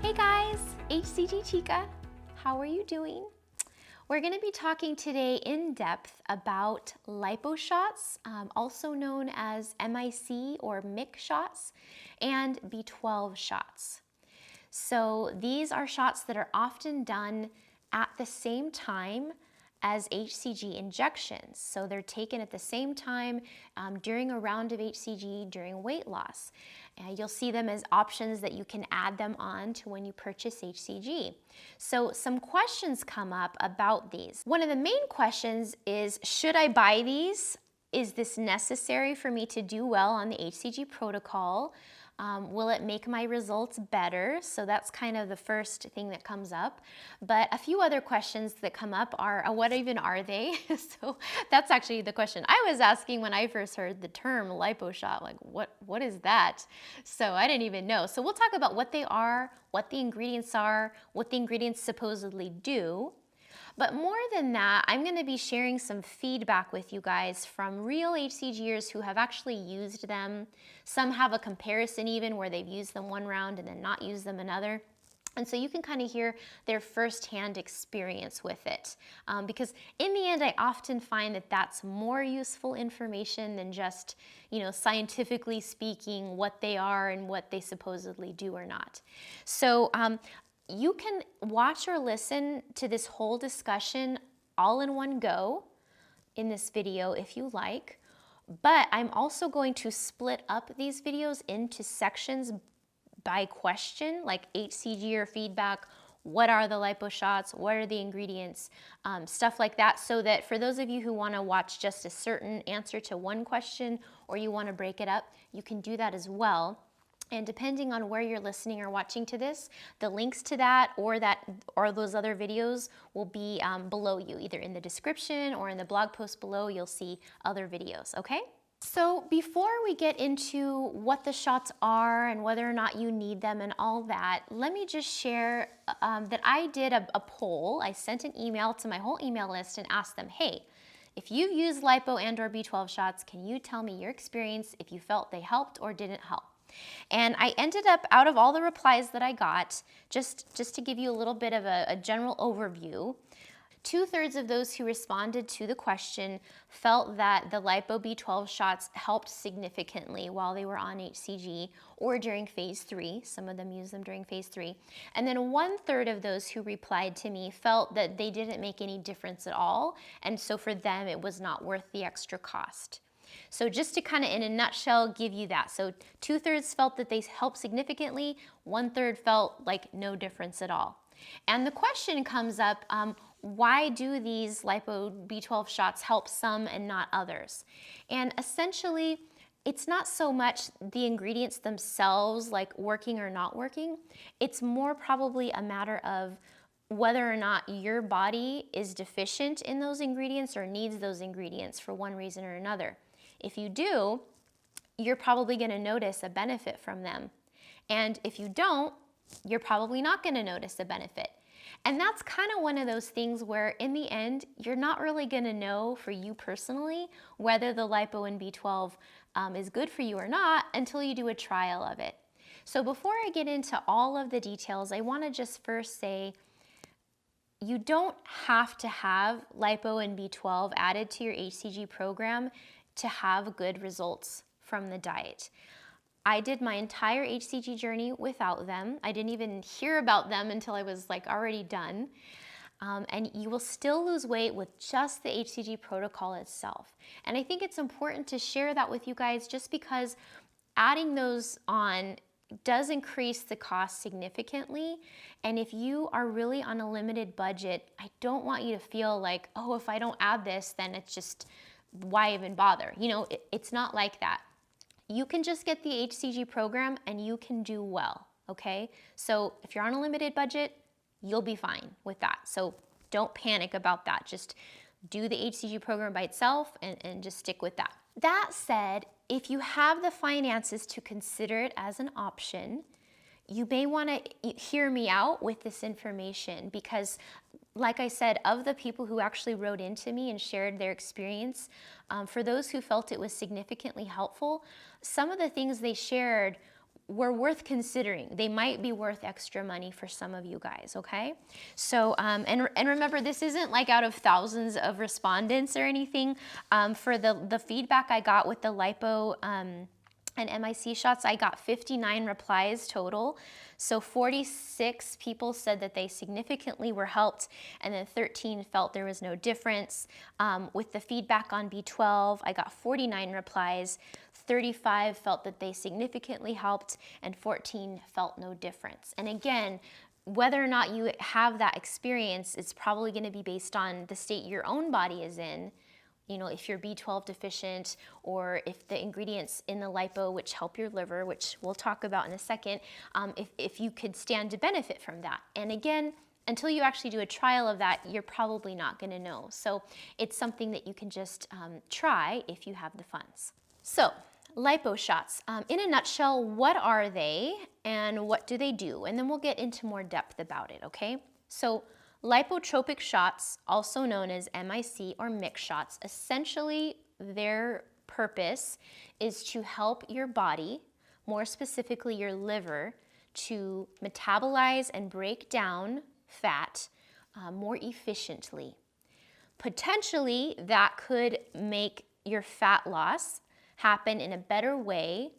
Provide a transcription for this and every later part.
Hey guys, hCG Chica, how are you doing? We're going to be talking today in depth about lipo shots, also known as MIC or MIC shots, and B12 shots. So these are shots that are often done at the same time as hCG injections. So they're taken at the same time during a round of hCG during weight loss. You'll see them as options that you can add them on to when you purchase hCG. So some questions come up about these. One of the main questions is, should I buy these? Is this necessary for me to do well on the hCG protocol? Will it make my results better? So that's kind of the first thing that comes up. But a few other questions that come up are, what even are they? So that's actually the question I was asking when I first heard the term lipo shot, like what is that? So I didn't even know. So we'll talk about what they are, what the ingredients are, what the ingredients supposedly do. But more than that, I'm going to be sharing some feedback with you guys from real hCGers who have actually used them. Some have a comparison even where they've used them one round and then not used them another. And so you can kind of hear their firsthand experience with it. Because in the end, I often find that that's more useful information than just, scientifically speaking what they are and what they supposedly do or not. So you can watch or listen to this whole discussion all in one go in this video if you like, but I'm also going to split up these videos into sections by question, like hCG or feedback, what are the lipo shots, what are the ingredients, stuff like that, so that for those of you who want to watch just a certain answer to one question or you want to break it up, you can do that as well. And depending on where you're listening or watching to this, the links to that or those other videos will be below you, either in the description or in the blog post below. You'll see other videos, okay? So before we get into what the shots are and whether or not you need them and all that, let me just share that I did a poll. I sent an email to my whole email list and asked them, hey, if you've used lipo and or B12 shots, can you tell me your experience if you felt they helped or didn't help? And I ended up, out of all the replies that I got, just to give you a little bit of a general overview, 2/3 of those who responded to the question felt that the lipo B12 shots helped significantly while they were on hCG or during phase 3. Some of them used them during phase 3. And then 1/3 of those who replied to me felt that they didn't make any difference at all. And so for them, it was not worth the extra cost. So just to kind of in a nutshell give you that. So 2/3 felt that they helped significantly, 1/3 felt like no difference at all. And the question comes up, why do these lipo B12 shots help some and not others? And essentially, it's not so much the ingredients themselves, like working or not working. It's more probably a matter of whether or not your body is deficient in those ingredients or needs those ingredients for one reason or another. If you do, you're probably going to notice a benefit from them. And if you don't, you're probably not going to notice a benefit. And that's kind of one of those things where in the end, you're not really going to know for you personally whether the lipo and B12 is good for you or not until you do a trial of it. So before I get into all of the details, I want to just first say, you don't have to have lipo and B12 added to your hCG program to have good results from the diet. I did my entire hCG journey without them. I didn't even hear about them until I was already done. And you will still lose weight with just the hCG protocol itself. And I think it's important to share that with you guys just because adding those on does increase the cost significantly. And if you are really on a limited budget, I don't want you to feel like, oh, if I don't add this, then it's just, why even bother? It's not like that. You can just get the hCG program and you can do well, okay? So if you're on a limited budget, you'll be fine with that. So don't panic about that. Just do the hCG program by itself and just stick with that. That said, if you have the finances to consider it as an option, you may want to hear me out with this information because, like I said, of the people who actually wrote into me and shared their experience, for those who felt it was significantly helpful, some of the things they shared were worth considering. They might be worth extra money for some of you guys, okay? So, and remember, this isn't like out of thousands of respondents or anything. For the feedback I got with the lipo and MIC shots, I got 59 replies total. So 46 people said that they significantly were helped, and then 13 felt there was no difference. With the feedback on B12, I got 49 replies. 35 felt that they significantly helped, and 14 felt no difference. And again, whether or not you have that experience, it's probably going to be based on the state your own body is in. You know, if you're B12 deficient, or if the ingredients in the lipo, which help your liver, which we'll talk about in a second, if you could stand to benefit from that. And again, until you actually do a trial of that, you're probably not going to know. So it's something that you can just try if you have the funds. So lipo shots, in a nutshell, what are they and what do they do? And then we'll get into more depth about it, okay? So lipotropic shots, also known as MIC or mix shots, essentially their purpose is to help your body, more specifically your liver, to metabolize and break down fat more efficiently. Potentially, that could make your fat loss happen in a better way,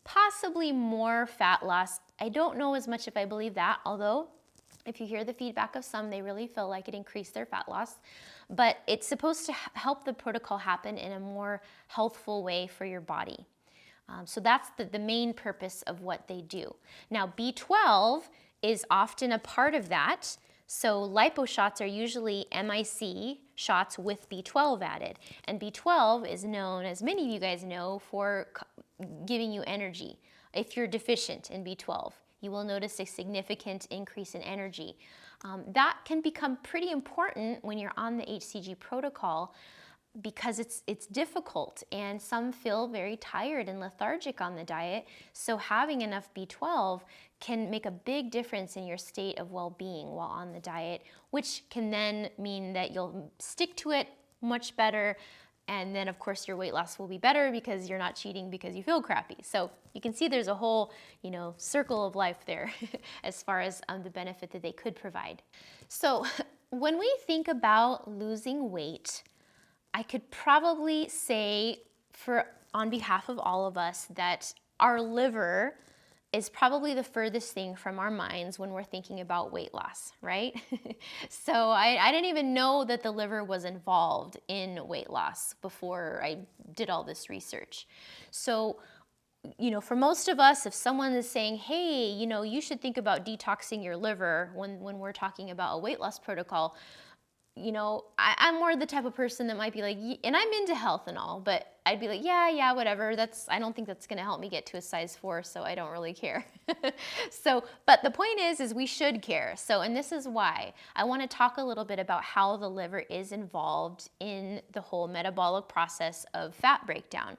possibly more fat loss. I don't know as much if I believe that, although if you hear the feedback of some, they really feel like it increased their fat loss. But it's supposed to help the protocol happen in a more healthful way for your body. So that's the main purpose of what they do. Now, B12 is often a part of that. So lipo shots are usually MIC shots with B12 added. And B12 is known, as many of you guys know, for giving you energy. If you're deficient in B12, you will notice a significant increase in energy. That can become pretty important when you're on the hCG protocol, because it's difficult, and some feel very tired and lethargic on the diet. So having enough B12 can make a big difference in your state of well-being while on the diet, which can then mean that you'll stick to it much better. And then of course your weight loss will be better because you're not cheating because you feel crappy. So you can see there's a whole, circle of life there as far as the benefit that they could provide. So when we think about losing weight, I could probably say on behalf of all of us that our liver is probably the furthest thing from our minds when we're thinking about weight loss, right? So I didn't even know that the liver was involved in weight loss before I did all this research. So, for most of us, if someone is saying, hey, you should think about detoxing your liver when we're talking about a weight loss protocol, I'm more the type of person that might be like, and I'm into health and all, but I'd be like, yeah, whatever. I don't think that's going to help me get to a size 4, so I don't really care. But the point is we should care. So, and this is why I want to talk a little bit about how the liver is involved in the whole metabolic process of fat breakdown.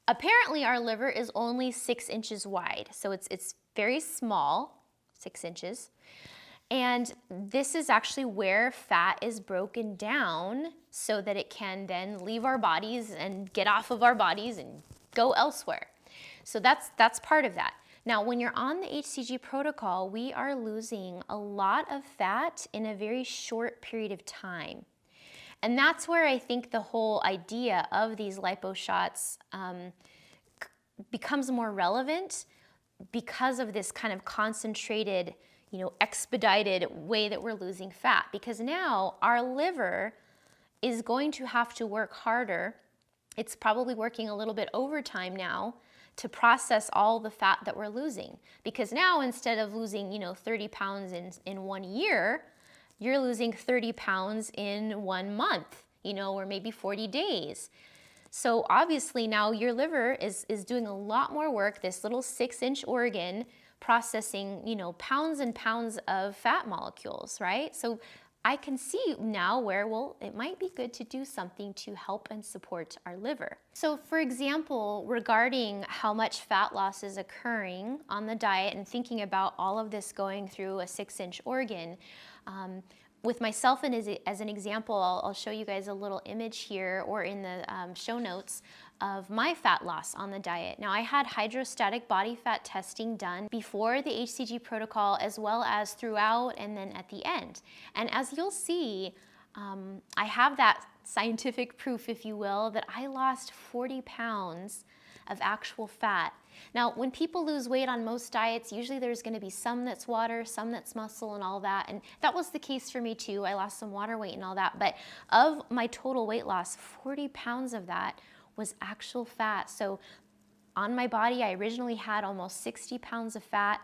Apparently, our liver is only 6 inches wide, so it's very small, 6 inches. And this is actually where fat is broken down so that it can then leave our bodies and get off of our bodies and go elsewhere. So that's part of that. Now, when you're on the hCG protocol, we are losing a lot of fat in a very short period of time. And that's where I think the whole idea of these lipo shots becomes more relevant, because of this kind of concentrated, expedited way that we're losing fat. Because now our liver is going to have to work harder. It's probably working a little bit overtime now to process all the fat that we're losing. Because now, instead of losing, 30 pounds in 1 year, you're losing 30 pounds in 1 month, or maybe 40 days. So obviously now your liver is doing a lot more work, this little 6-inch organ, processing, pounds and pounds of fat molecules, right? So I can see now where, it might be good to do something to help and support our liver. So for example, regarding how much fat loss is occurring on the diet and thinking about all of this going through a 6-inch organ, with myself and as an example, I'll show you guys a little image here, or in the show notes, of my fat loss on the diet. Now, I had hydrostatic body fat testing done before the hCG protocol, as well as throughout and then at the end. And as you'll see, I have that scientific proof, if you will, that I lost 40 pounds of actual fat. Now, when people lose weight on most diets, usually there's going to be some that's water, some that's muscle and all that. And that was the case for me too. I lost some water weight and all that. But of my total weight loss, 40 pounds of that was actual fat. So on my body, I originally had almost 60 pounds of fat,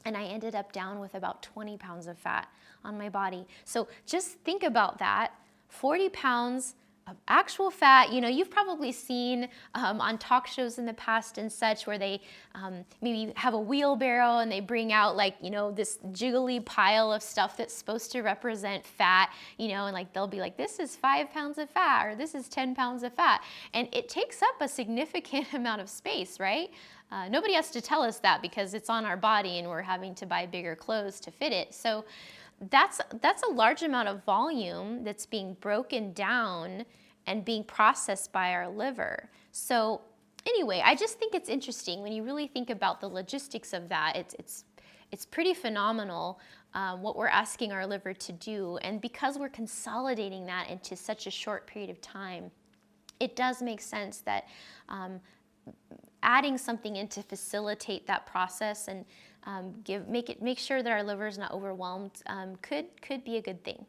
and I ended up down with about 20 pounds of fat on my body. So just think about that, 40 pounds of actual fat. You know, you've probably seen on talk shows in the past and such where they maybe have a wheelbarrow and they bring out like, you know, this jiggly pile of stuff that's supposed to represent fat, you know, and like they'll be like, this is 5 pounds of fat or this is 10 pounds of fat. And it takes up a significant amount of space, right? Nobody has to tell us that because it's on our body and we're having to buy bigger clothes to fit it. So that's a large amount of volume that's being broken down and being processed by our liver. So anyway, I just think it's interesting when you really think about the logistics of that. It's pretty phenomenal what we're asking our liver to do. And because we're consolidating that into such a short period of time, it does make sense that adding something in to facilitate that process and make sure that our liver is not overwhelmed could be a good thing.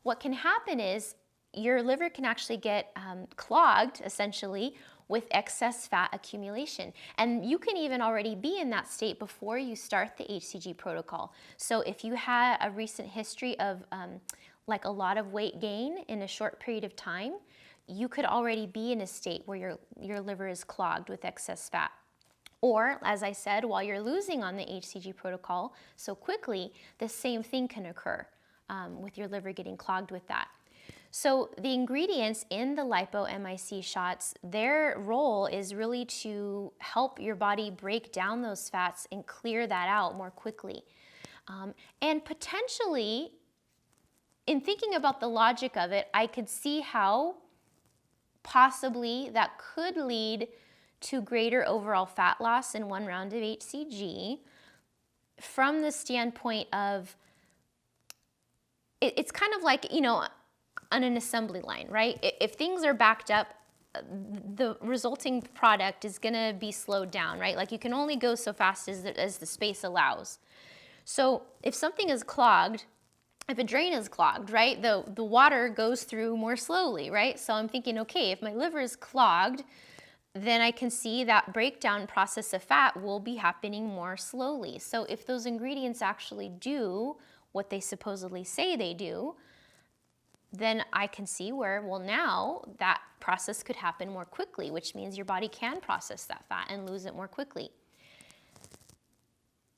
What can happen is your liver can actually get clogged, essentially, with excess fat accumulation. And you can even already be in that state before you start the hCG protocol. So if you had a recent history of like a lot of weight gain in a short period of time, you could already be in a state where your liver is clogged with excess fat. Or, as I said, while you're losing on the hCG protocol so quickly, the same thing can occur with your liver getting clogged with that. So the ingredients in the Lipo MIC shots, their role is really to help your body break down those fats and clear that out more quickly. And potentially, in thinking about the logic of it, I could see how possibly that could lead to greater overall fat loss in one round of hCG from the standpoint of, it's kind of like, you know, on an assembly line, right? If things are backed up, the resulting product is gonna be slowed down, right? Like you can only go so fast as the space allows. So if something is clogged, if a drain is clogged, right, the water goes through more slowly, right? So I'm thinking, okay, if my liver is clogged, then I can see that breakdown process of fat will be happening more slowly. So if those ingredients actually do what they supposedly say they do, then I can see where, well, now that process could happen more quickly, which means your body can process that fat and lose it more quickly.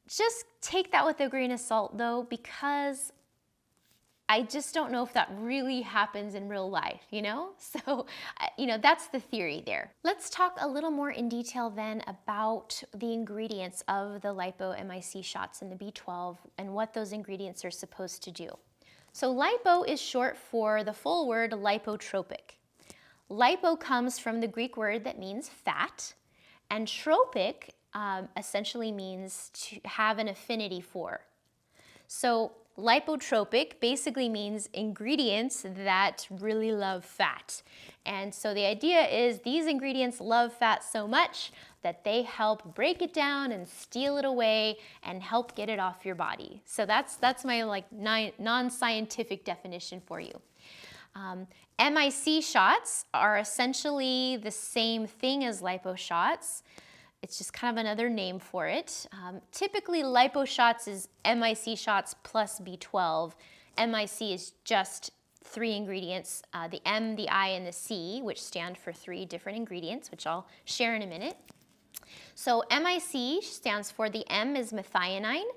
Just take that with a grain of salt though, because I just don't know if that really happens in real life, you know? So, you know, that's the theory there. Let's talk a little more in detail then about the ingredients of the Lipo MIC shots and the B12 and what those ingredients are supposed to do. So lipo is short for the full word lipotropic. Lipo comes from the Greek word that means fat, and tropic essentially means to have an affinity for. So lipotropic basically means ingredients that really love fat. And so the idea is these ingredients love fat so much that they help break it down and steal it away and help get it off your body. So that's my like non-scientific definition for you. MIC shots are essentially the same thing as lipo shots. It's just kind of another name for it. Typically, lipo shots is MIC shots plus B12. MIC is just 3 ingredients, the M, the I, and the C, which stand for 3 different ingredients, which I'll share in a minute. So MIC stands for, the M is methionine,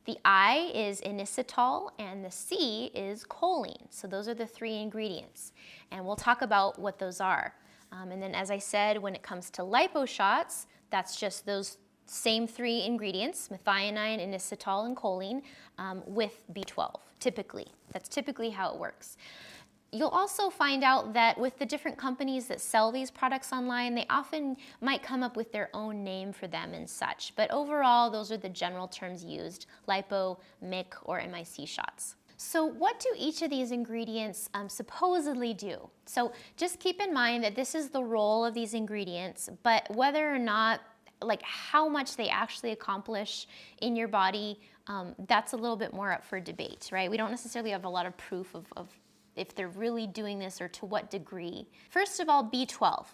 the I is inositol, and the C is choline. So those are the 3 ingredients. And we'll talk about what those are. And then as I said, when it comes to lipo shots, that's just those same 3 ingredients, methionine, inositol, and choline, with B12, typically. That's typically how it works. You'll also find out that with the different companies that sell these products online, they often might come up with their own name for them and such. But overall, those are the general terms used: lipo, MIC, or MIC shots. So what do each of these ingredients supposedly do? So just keep in mind that this is the role of these ingredients, but whether or not, like how much they actually accomplish in your body, that's a little bit more up for debate, right? We don't necessarily have a lot of proof of if they're really doing this or to what degree. First of all, B12.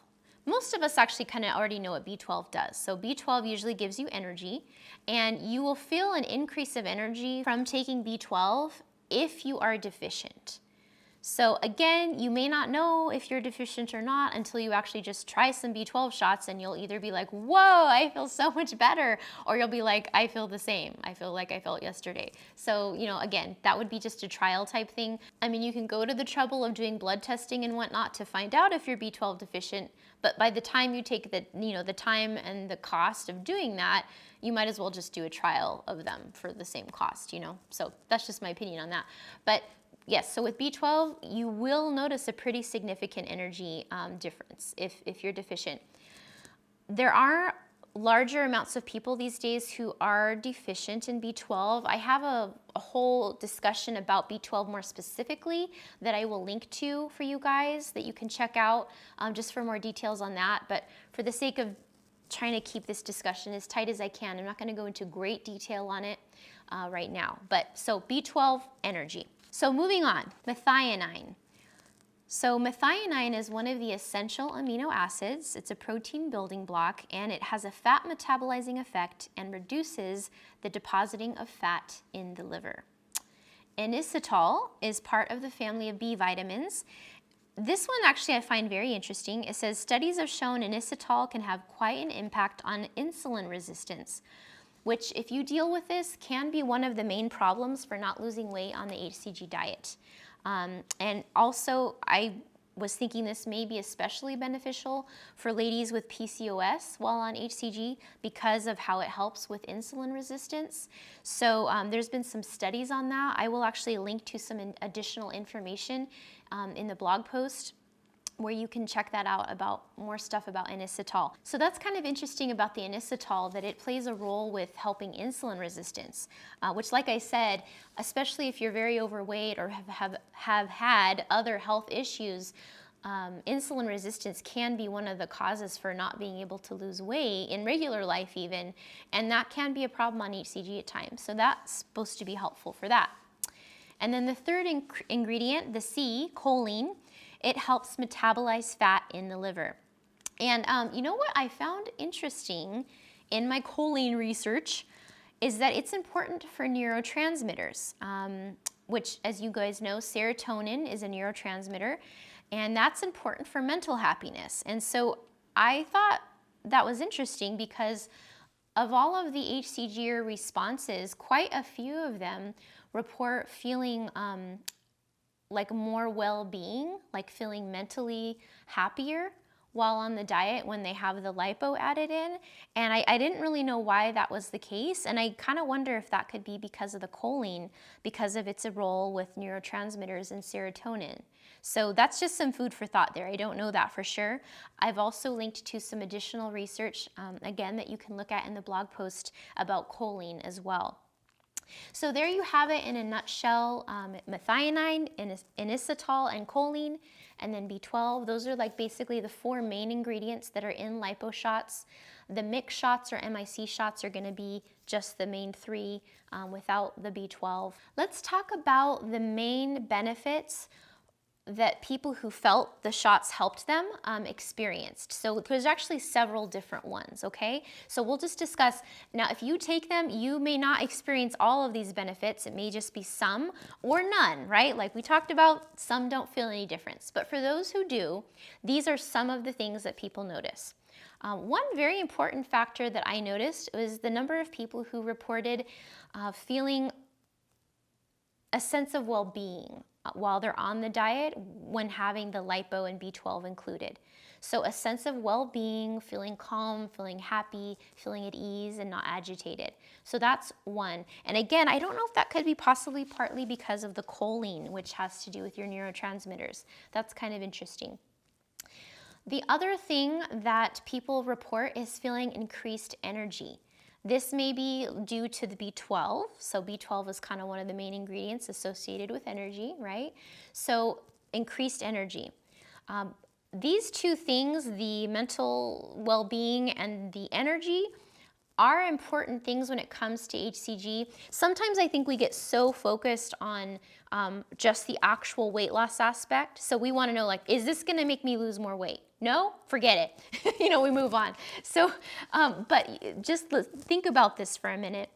Most of us actually kind of already know what B12 does. So B12 usually gives you energy, and you will feel an increase of energy from taking B12 if you are deficient. So again, you may not know if you're deficient or not until you actually just try some B12 shots, and you'll either be like, whoa, I feel so much better, or you'll be like, I feel the same. I feel like I felt yesterday. So, again, that would be just a trial type thing. I mean, you can go to the trouble of doing blood testing and whatnot to find out if you're B12 deficient, but by the time you take the time and the cost of doing that, you might as well just do a trial of them for the same cost, So that's just my opinion on that. But yes, so with B12, you will notice a pretty significant energy difference if you're deficient. There are larger amounts of people these days who are deficient in B12. I have a whole discussion about B12 more specifically that I will link to for you guys that you can check out just for more details on that. But for the sake of trying to keep this discussion as tight as I can, I'm not going to go into great detail on it right now. But so B12, energy. So moving on, methionine. So methionine is one of the essential amino acids. It's a protein building block, and it has a fat metabolizing effect and reduces the depositing of fat in the liver. Inositol is part of the family of B vitamins. This one actually I find very interesting. It says studies have shown inositol can have quite an impact on insulin resistance, which if you deal with this can be one of the main problems for not losing weight on the hCG diet. And also I was thinking this may be especially beneficial for ladies with PCOS while on hCG because of how it helps with insulin resistance. So there's been some studies on that. I will actually link to some additional information in the blog post where you can check that out about more stuff about inositol. So that's kind of interesting about the inositol, that it plays a role with helping insulin resistance, which, like I said, especially if you're very overweight or have had other health issues, insulin resistance can be one of the causes for not being able to lose weight in regular life even, and that can be a problem on hCG at times. So that's supposed to be helpful for that. And then the third ingredient, the C, choline, it helps metabolize fat in the liver. And you know what I found interesting in my choline research is that it's important for neurotransmitters, which, as you guys know, serotonin is a neurotransmitter, and that's important for mental happiness. And so I thought that was interesting because of all of the hCG responses, quite a few of them report feeling like more well-being, like feeling mentally happier while on the diet when they have the lipo added in. And I didn't really know why that was the case. And I kind of wonder if that could be because of the choline, because of its role with neurotransmitters and serotonin. So that's just some food for thought there. I don't know that for sure. I've also linked to some additional research, again, that you can look at in the blog post about choline as well. So there you have it in a nutshell. Methionine, inositol, and choline, and then B12. Those are like basically the four main ingredients that are in lipo shots. The MIC shots or MIC shots are going to be just the main three without the B12. Let's talk about the main benefits that people who felt the shots helped them experienced. So there's actually several different ones, okay? So we'll just discuss. Now, if you take them, you may not experience all of these benefits. It may just be some or none, right? Like we talked about, some don't feel any difference. But for those who do, these are some of the things that people notice. One very important factor that I noticed was the number of people who reported feeling a sense of well-being while they're on the diet when having the lipo and B12 included. So a sense of well-being, feeling calm, feeling happy, feeling at ease, and not agitated. So that's one. And again, I don't know if that could be possibly partly because of the choline, which has to do with your neurotransmitters. That's kind of interesting. The other thing that people report is feeling increased energy. This may be due to the B12. So B12 is kind of one of the main ingredients associated with energy, right? So increased energy. These two things, the mental well-being and the energy, are important things when it comes to hCG. Sometimes I think we get so focused on just the actual weight loss aspect. So we want to know, like, is this going to make me lose more weight? No? Forget it. We move on. So, but just think about this for a minute,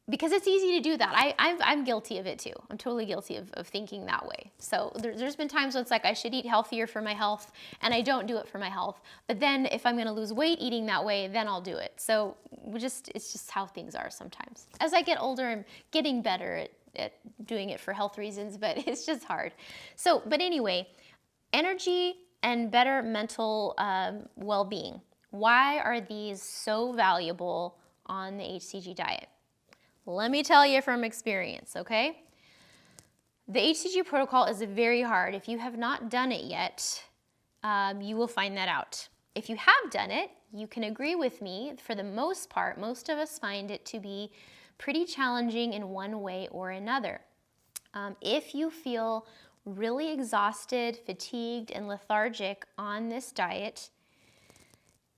because it's easy to do that. I'm guilty of it too. I'm totally guilty of thinking that way. So there's been times when it's like I should eat healthier for my health, and I don't do it for my health. But then if I'm gonna lose weight eating that way, then I'll do it. So it's just how things are sometimes. As I get older, I'm getting better at doing it for health reasons, but it's just hard. So, but anyway, energy and better mental well-being. Why are these so valuable on the hCG diet? Let me tell you from experience, okay? The hCG protocol is very hard. If you have not done it yet, you will find that out. If you have done it, you can agree with me. For the most part, most of us find it to be pretty challenging in one way or another. If you feel really exhausted, fatigued, and lethargic on this diet,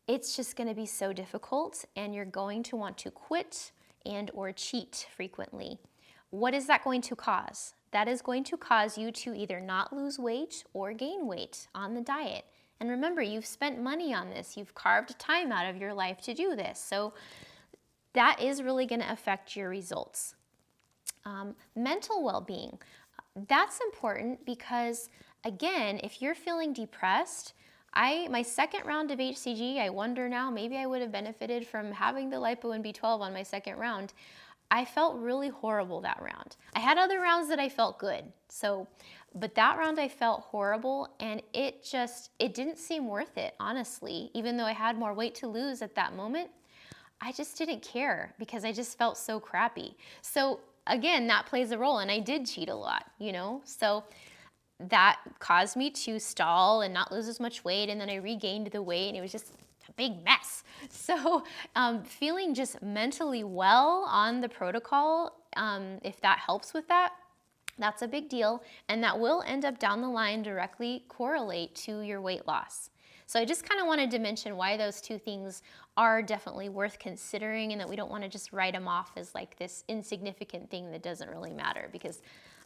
it's just going to be so difficult, and you're going to want to quit and or cheat frequently. What is that going to cause? That is going to cause you to either not lose weight or gain weight on the diet. And remember, you've spent money on this. You've carved time out of your life to do this. So that is really going to affect your results. Mental well-being. That's important because, again, if you're feeling depressed, my second round of hCG, I wonder now, maybe I would have benefited from having the Lipo and B12 on my second round. I felt really horrible that round. I had other rounds that I felt good. But that round I felt horrible, and it didn't seem worth it, honestly. Even though I had more weight to lose at that moment, I just didn't care because I just felt so crappy. So again, that plays a role, and I did cheat a lot, So that caused me to stall and not lose as much weight, and then I regained the weight, and it was just a big mess. So feeling just mentally well on the protocol, if that helps with that, that's a big deal, and that will end up down the line directly correlate to your weight loss. So I just kind of wanted to mention why those two things are definitely worth considering, and that we don't want to just write them off as like this insignificant thing that doesn't really matter, because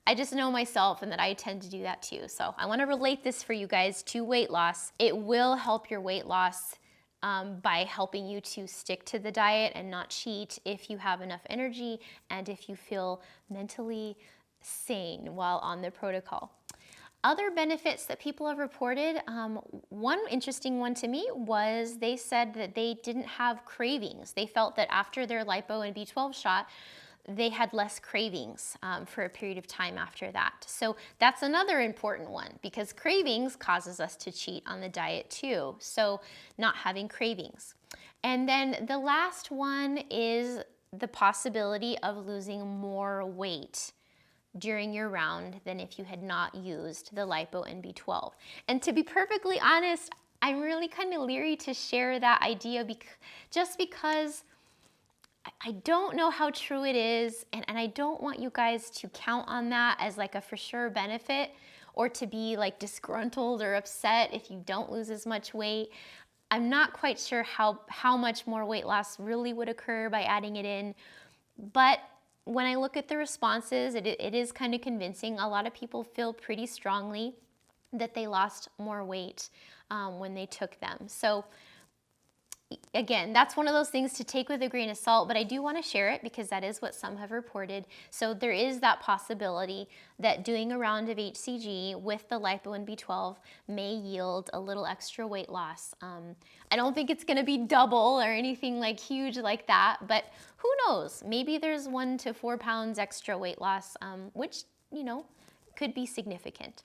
I just know myself and that I tend to do that too. So I want to relate this for you guys to weight loss. It will help your weight loss by helping you to stick to the diet and not cheat if you have enough energy and if you feel mentally sane while on the protocol. Other benefits that people have reported, one interesting one to me was they said that they didn't have cravings. They felt that after their Lipo and B12 shot, they had less cravings for a period of time after that. So that's another important one, because cravings causes us to cheat on the diet too. So not having cravings. And then the last one is the possibility of losing more weight during your round than if you had not used the Lipo and B12. And to be perfectly honest, I'm really kind of leery to share that idea just because I don't know how true it is, and I don't want you guys to count on that as like a for sure benefit, or to be like disgruntled or upset if you don't lose as much weight. I'm not quite sure how much more weight loss really would occur by adding it in, but when I look at the responses, it is kind of convincing. A lot of people feel pretty strongly that they lost more weight when they took them. So again, that's one of those things to take with a grain of salt, but I do want to share it because that is what some have reported. So there is that possibility that doing a round of hCG with the Lipo and B12 may yield a little extra weight loss. I don't think it's going to be double or anything like huge like that, but who knows? Maybe there's 1 to 4 pounds extra weight loss, which, could be significant.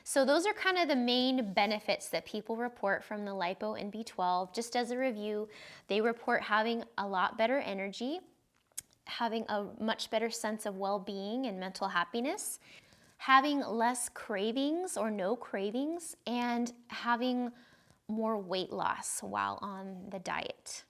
So those are kind of the main benefits that people report from the Lipo and B12. Just as a review, they report having a lot better energy, having a much better sense of well-being and mental happiness, having less cravings or no cravings, and having more weight loss while on the diet.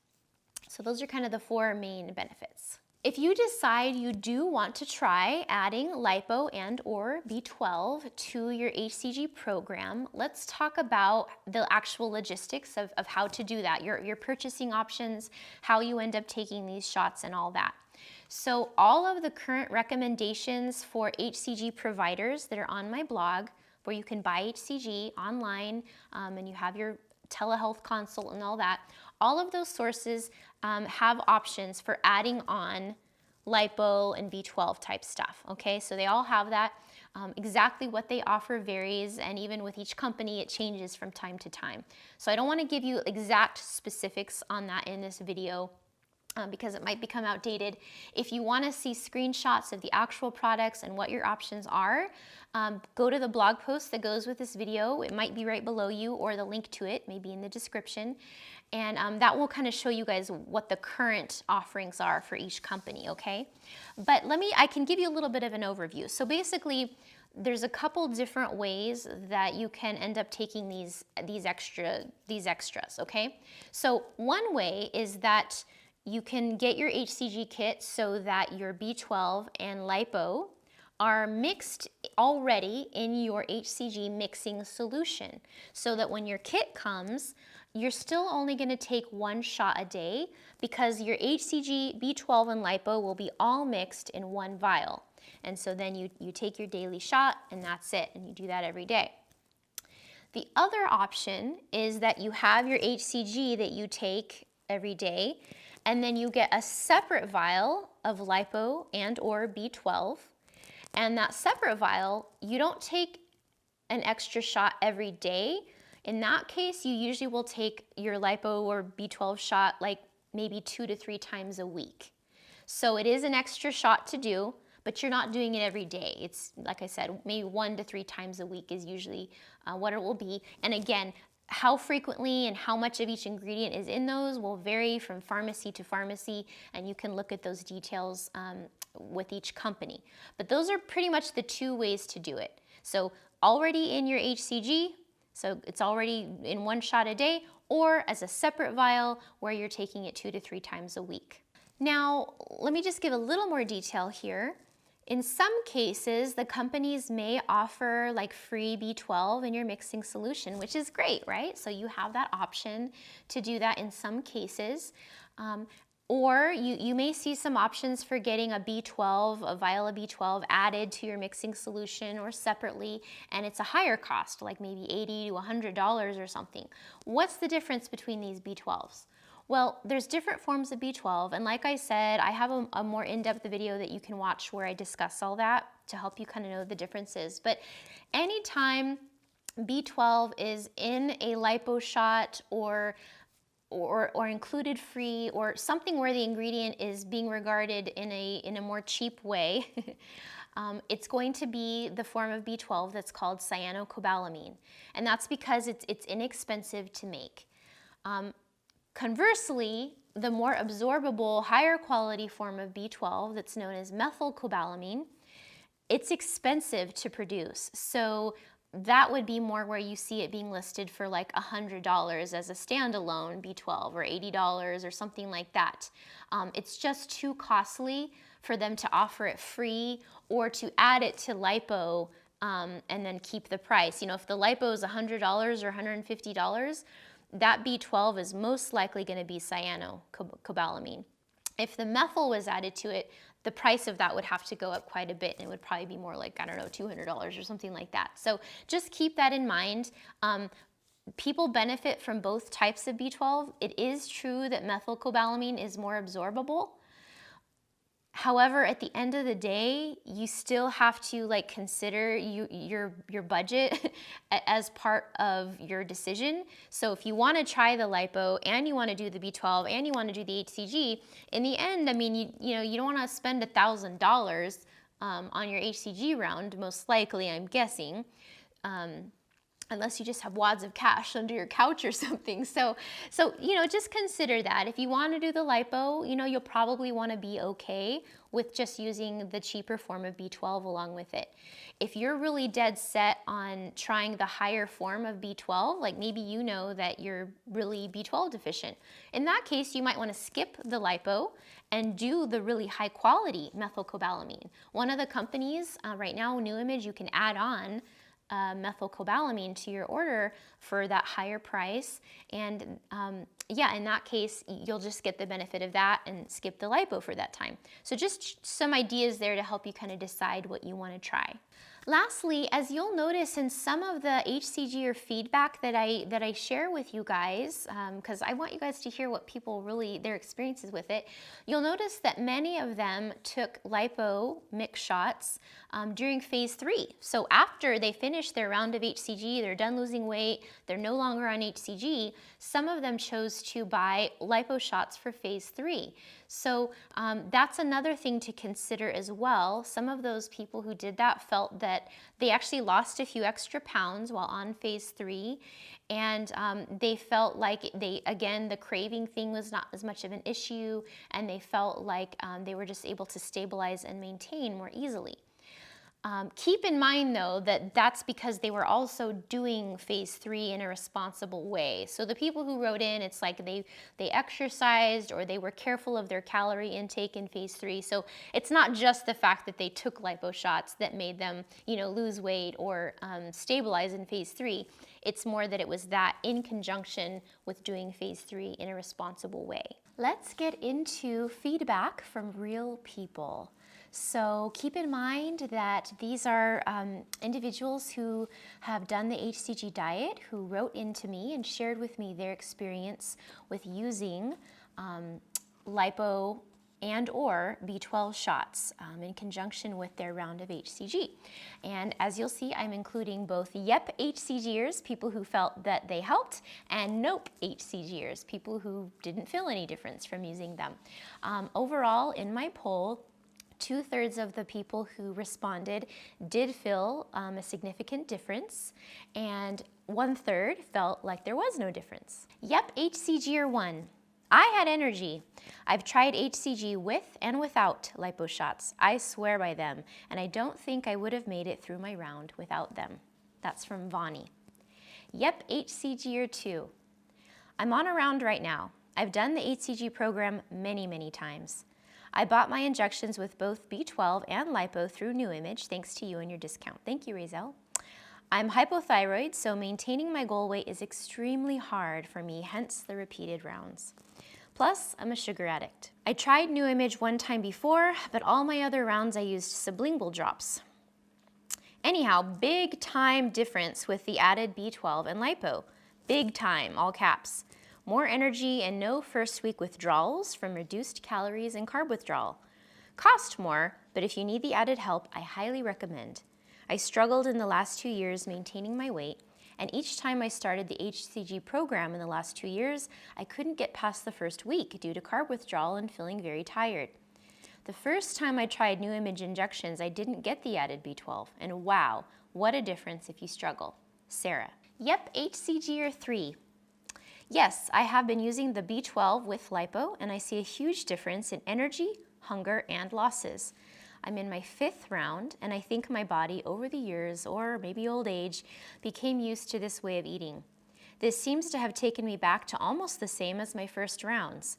So those are kind of the 4 main benefits. If you decide you do want to try adding Lipo and or B12 to your hCG program, let's talk about the actual logistics of how to do that, your purchasing options, how you end up taking these shots and all that. So all of the current recommendations for hCG providers that are on my blog, where you can buy hCG online and you have your telehealth consult and all that, all of those sources have options for adding on Lipo and B12 type stuff, okay? So they all have that. Exactly what they offer varies, and even with each company, it changes from time to time. So I don't want to give you exact specifics on that in this video, because it might become outdated. If you want to see screenshots of the actual products and what your options are, go to the blog post that goes with this video. It might be right below you, or the link to it may be in the description. And that will kind of show you guys what the current offerings are for each company, okay? But I can give you a little bit of an overview. So basically, there's a couple different ways that you can end up taking these extras, okay? So one way is that you can get your hCG kit so that your B12 and Lipo are mixed already in your hCG mixing solution, so that when your kit comes, you're still only going to take 1 shot a day, because your hCG, B12, and Lipo will be all mixed in 1 vial. And so then you take your daily shot, and that's it, and you do that every day. The other option is that you have your hCG that you take every day, and then you get a separate vial of Lipo and or B12. And that separate vial, you don't take an extra shot every day. In that case, you usually will take your Lipo or B12 shot like maybe 2 to 3 times a week. So it is an extra shot to do, but you're not doing it every day. It's, like I said, maybe 1 to 3 times a week is usually what it will be. And again, how frequently and how much of each ingredient is in those will vary from pharmacy to pharmacy, and you can look at those details with each company. But those are pretty much the 2 ways to do it. So already in your hCG, so it's already in 1 shot a day, or as a separate vial where you're taking it 2 to 3 times a week. Now, let me just give a little more detail here. In some cases, the companies may offer like free B12 in your mixing solution, which is great, right? So you have that option to do that in some cases. Or you may see some options for getting a B12, a vial of B12 added to your mixing solution or separately, and it's a higher cost, like maybe $80 to $100 or something. What's the difference between these B12s? Well, there's different forms of B12, and like I said, I have a more in-depth video that you can watch where I discuss all that to help you kind of know the differences. But anytime B12 is in a Lipo shot or included free, or something where the ingredient is being regarded in a more cheap way, it's going to be the form of B12 that's called cyanocobalamin, and that's because it's inexpensive to make. Conversely, the more absorbable, higher quality form of B12 that's known as methylcobalamin, it's expensive to produce. So that would be more where you see it being listed for like $100 as a standalone B12, or $80 or something like that. It's just too costly for them to offer it free or to add it to Lipo and then keep the price. You know, if the Lipo is $100 or $150, that B12 is most likely going to be cyanocobalamin. If the methyl was added to it, the price of that would have to go up quite a bit, and it would probably be more like, I don't know, $200 or something like that. So just keep that in mind. People benefit from both types of B12. It is true that methylcobalamin is more absorbable. However, at the end of the day, you still have to like consider your budget as part of your decision. So if you want to try the Lipo and you want to do the B12 and you want to do the hCG, in the end, I mean, you don't want to spend $1,000 on your hCG round, most likely, I'm guessing. unless you just have wads of cash under your couch or something. So, just consider that. If you want to do the lipo, you'll probably want to be okay with just using the cheaper form of B12 along with it. If you're really dead set on trying the higher form of B12, like maybe you know that you're really B12 deficient, in that case, you might want to skip the lipo and do the really high quality methylcobalamin. One of the companies right now, New Image, you can add on methylcobalamin to your order for that higher price, and in that case you'll just get the benefit of that and skip the lipo for that time. So just some ideas there to help you kind of decide what you want to try. Lastly, as you'll notice in some of the hCG or feedback that I share with you guys, because I want you guys to hear what people really, their experiences with it, you'll notice that many of them took lipo mix shots during phase 3. So after they finished their round of hCG, they're done losing weight, they're no longer on hCG, some of them chose to buy lipo shots for phase 3. So that's another thing to consider as well. Some of those people who did that felt that they actually lost a few extra pounds while on phase 3, and they felt like the craving thing was not as much of an issue, and they felt like they were just able to stabilize and maintain more easily. Keep in mind though that that's because they were also doing phase 3 in a responsible way. So the people who wrote in, it's like they exercised or they were careful of their calorie intake in phase 3. So it's not just the fact that they took lipo shots that made them, lose weight or stabilize in phase 3. It's more that it was that in conjunction with doing phase 3 in a responsible way. Let's get into feedback from real people. So keep in mind that these are individuals who have done the hCG diet, who wrote into me and shared with me their experience with using lipo and or B12 shots in conjunction with their round of hCG. And as you'll see, I'm including both yep hCGers, people who felt that they helped, and nope hCGers, people who didn't feel any difference from using them. Overall, in my poll, 2/3 of the people who responded did feel a significant difference, and 1/3 felt like there was no difference. Yep, hCGer 1. I had energy. I've tried hCG with and without lipo shots. I swear by them, and I don't think I would have made it through my round without them. That's from Vani. Yep, hCGer 2. I'm on a round right now. I've done the hCG program many, many times. I bought my injections with both B12 and lipo through New Image, thanks to you and your discount. Thank you, Razel. I'm hypothyroid, so maintaining my goal weight is extremely hard for me, hence the repeated rounds. Plus, I'm a sugar addict. I tried New Image one time before, but all my other rounds I used sublingual drops. Anyhow, big time difference with the added B12 and lipo. Big time, all caps. More energy and no first week withdrawals from reduced calories and carb withdrawal. Cost more, but if you need the added help, I highly recommend. I struggled in the last 2 years maintaining my weight, and each time I started the hCG program in the last 2 years, I couldn't get past the first week due to carb withdrawal and feeling very tired. The first time I tried New Image injections, I didn't get the added B12, and wow, what a difference if you struggle. Sarah. Yep, hCGer 3. Yes, I have been using the B12 with lipo, and I see a huge difference in energy, hunger, and losses. I'm in my 5th round, and I think my body over the years, or maybe old age, became used to this way of eating. This seems to have taken me back to almost the same as my first rounds.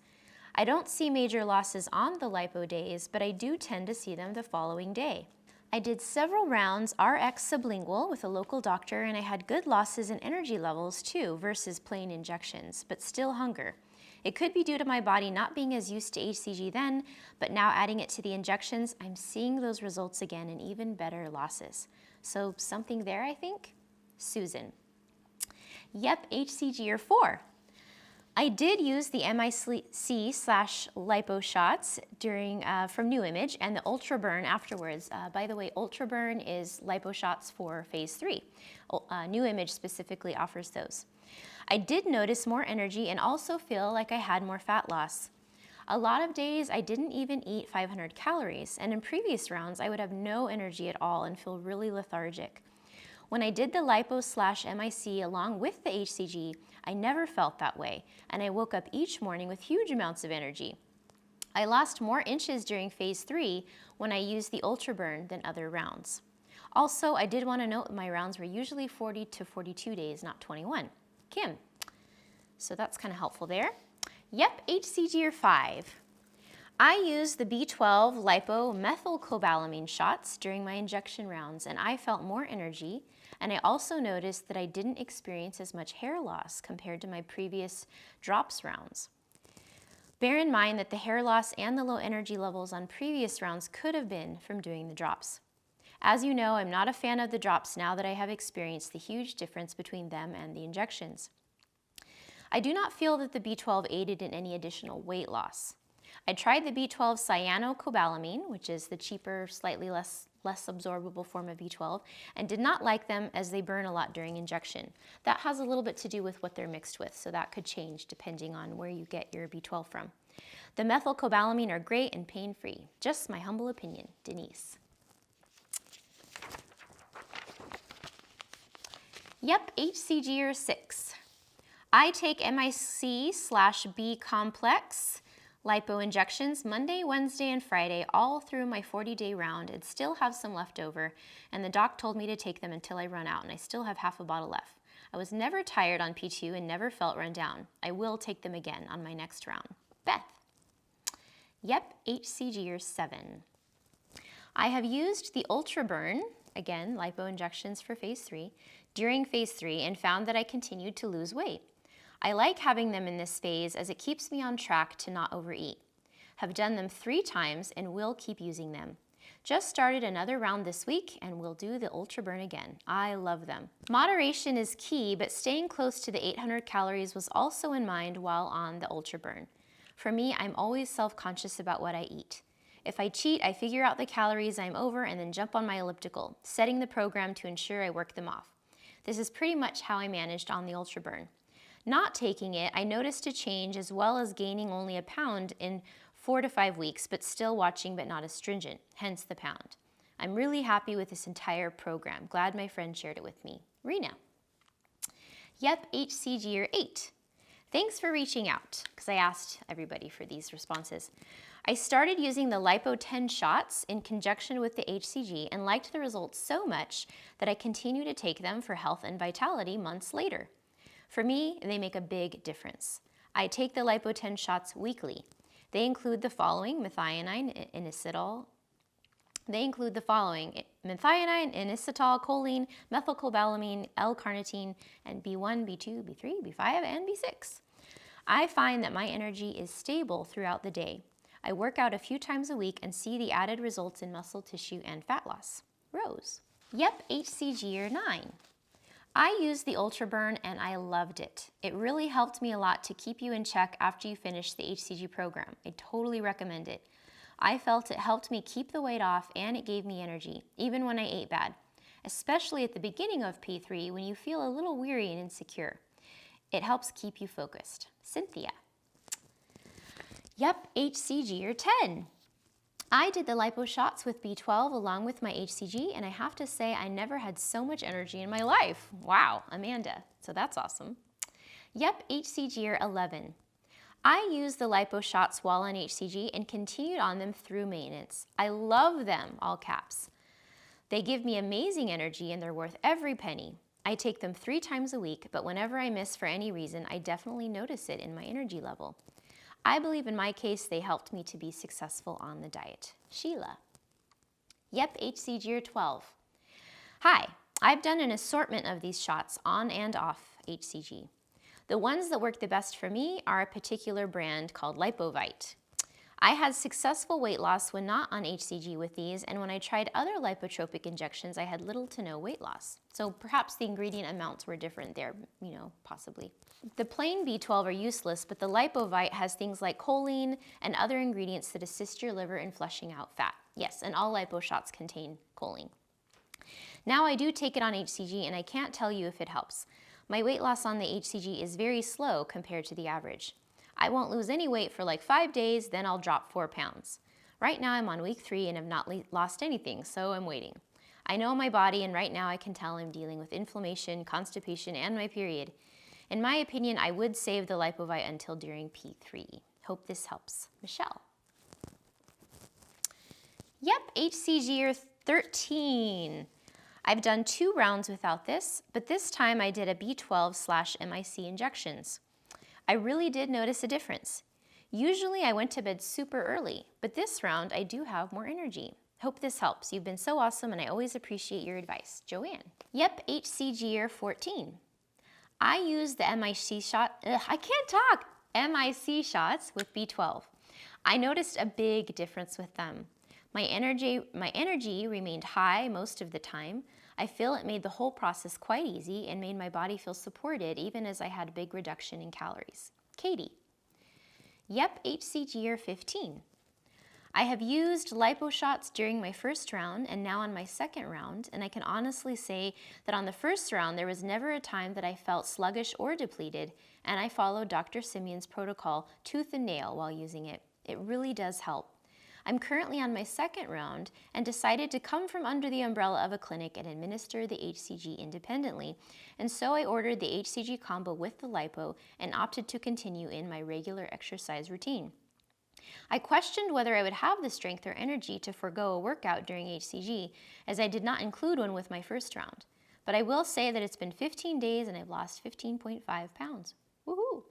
I don't see major losses on the lipo days, but I do tend to see them the following day. I did several rounds RX sublingual with a local doctor, and I had good losses in energy levels too versus plain injections, but still hunger. It could be due to my body not being as used to hCG then, but now adding it to the injections, I'm seeing those results again and even better losses. So something there, I think? Susan. Yep, hCGer 4. I did use the MIC/lipo shots from New Image and the Ultra Burn afterwards. By the way, Ultra Burn is lipo shots for phase 3. New Image specifically offers those. I did notice more energy and also feel like I had more fat loss. A lot of days I didn't even eat 500 calories, and in previous rounds I would have no energy at all and feel really lethargic. When I did the Lipo/MIC along with the hCG, I never felt that way, and I woke up each morning with huge amounts of energy. I lost more inches during phase 3 when I used the Ultra Burn than other rounds. Also, I did want to note my rounds were usually 40 to 42 days, not 21. Kim. So that's kind of helpful there. Yep, hCG 5. I used the B12 lipo methylcobalamin shots during my injection rounds, and I felt more energy, and I also noticed that I didn't experience as much hair loss compared to my previous drops rounds. Bear in mind that the hair loss and the low energy levels on previous rounds could have been from doing the drops. As you know, I'm not a fan of the drops now that I have experienced the huge difference between them and the injections. I do not feel that the B12 aided in any additional weight loss. I tried the B12 cyanocobalamin, which is the cheaper, slightly less absorbable form of B12, and did not like them as they burn a lot during injection. That has a little bit to do with what they're mixed with, so that could change depending on where you get your B12 from. The methylcobalamin are great and pain-free. Just my humble opinion. Denise. Yep, hCG 6. I take MIC/B complex lipo injections Monday, Wednesday, and Friday all through my 40-day round and still have some left over, and the doc told me to take them until I run out, and I still have half a bottle left. I was never tired on P2 and never felt run down. I will take them again on my next round. Beth. Yep, hCG 7. I have used the Ultra Burn, again, lipo injections for phase 3, during phase 3 and found that I continued to lose weight. I like having them in this phase as it keeps me on track to not overeat. Have done them 3 times and will keep using them. Just started another round this week and will do the Ultra Burn again. I love them. Moderation is key, but staying close to the 800 calories was also in mind while on the Ultra Burn. For me, I'm always self-conscious about what I eat. If I cheat, I figure out the calories I'm over and then jump on my elliptical, setting the program to ensure I work them off. This is pretty much how I managed on the Ultra Burn. Not taking it, I noticed a change as well as gaining only a pound in 4 to 5 weeks, but still watching but not as stringent, hence the pound. I'm really happy with this entire program. Glad my friend shared it with me. Rena. Yep, hCG 8. Thanks for reaching out, because I asked everybody for these responses. I started using the Lipo 10 shots in conjunction with the hCG and liked the results so much that I continue to take them for health and vitality months later. For me, they make a big difference. I take the Lipo 10 shots weekly. They include the following: methionine, inositol. Methionine, inositol, choline, methylcobalamin, L-carnitine, and B1, B2, B3, B5, and B6. I find that my energy is stable throughout the day. I work out a few times a week and see the added results in muscle tissue and fat loss. Rose. Yep, hCG 9. I used the Ultra Burn and I loved it. It really helped me a lot to keep you in check after you finish the hCG program. I totally recommend it. I felt it helped me keep the weight off and it gave me energy, even when I ate bad, especially at the beginning of P3 when you feel a little weary and insecure. It helps keep you focused. Cynthia. Yep, hCG 10. I did the lipo shots with B12 along with my hCG, and I have to say I never had so much energy in my life. Wow, Amanda, so that's awesome. Yep, hCG 11. I used the lipo shots while on hCG and continued on them through maintenance. I love them, all caps. They give me amazing energy and they're worth every penny. I take them 3 times a week, but whenever I miss for any reason, I definitely notice it in my energy level. I believe in my case, they helped me to be successful on the diet. Sheila. Yep, hCG 12. Hi, I've done an assortment of these shots on and off hCG. The ones that work the best for me are a particular brand called Lipovite. I had successful weight loss when not on hCG with these, and when I tried other lipotropic injections, I had little to no weight loss. So perhaps the ingredient amounts were different there, possibly. The plain B12 are useless, but the Lipovite has things like choline and other ingredients that assist your liver in flushing out fat. Yes, and all lipo shots contain choline. Now I do take it on hCG, and I can't tell you if it helps. My weight loss on the hCG is very slow compared to the average. I won't lose any weight for like 5 days, then I'll drop 4 pounds. Right now I'm on week 3 and have not lost anything, so I'm waiting. I know my body, and right now I can tell I'm dealing with inflammation, constipation, and my period. In my opinion, I would save the Lipovite until during P3. Hope this helps. Michelle. Yep, hCG year 13. I've done 2 rounds without this, but this time I did a B12/MIC injections. I really did notice a difference. Usually I went to bed super early, but this round I do have more energy. Hope this helps. You've been so awesome and I always appreciate your advice. Joanne. Yep, hCG year 14. I used the MIC shots with B12. I noticed a big difference with them. My energy remained high most of the time. I feel it made the whole process quite easy and made my body feel supported even as I had a big reduction in calories. Katie. Yep, hCG year 15. I have used lipo shots during my first round and now on my second round, and I can honestly say that on the first round there was never a time that I felt sluggish or depleted, and I followed Dr. Simeon's protocol tooth and nail while using it. It really does help. I'm currently on my second round and decided to come from under the umbrella of a clinic and administer the hCG independently, and so I ordered the hCG combo with the lipo and opted to continue in my regular exercise routine. I questioned whether I would have the strength or energy to forego a workout during hCG, as I did not include one with my first round. But I will say that it's been 15 days and I've lost 15.5 pounds. Woohoo!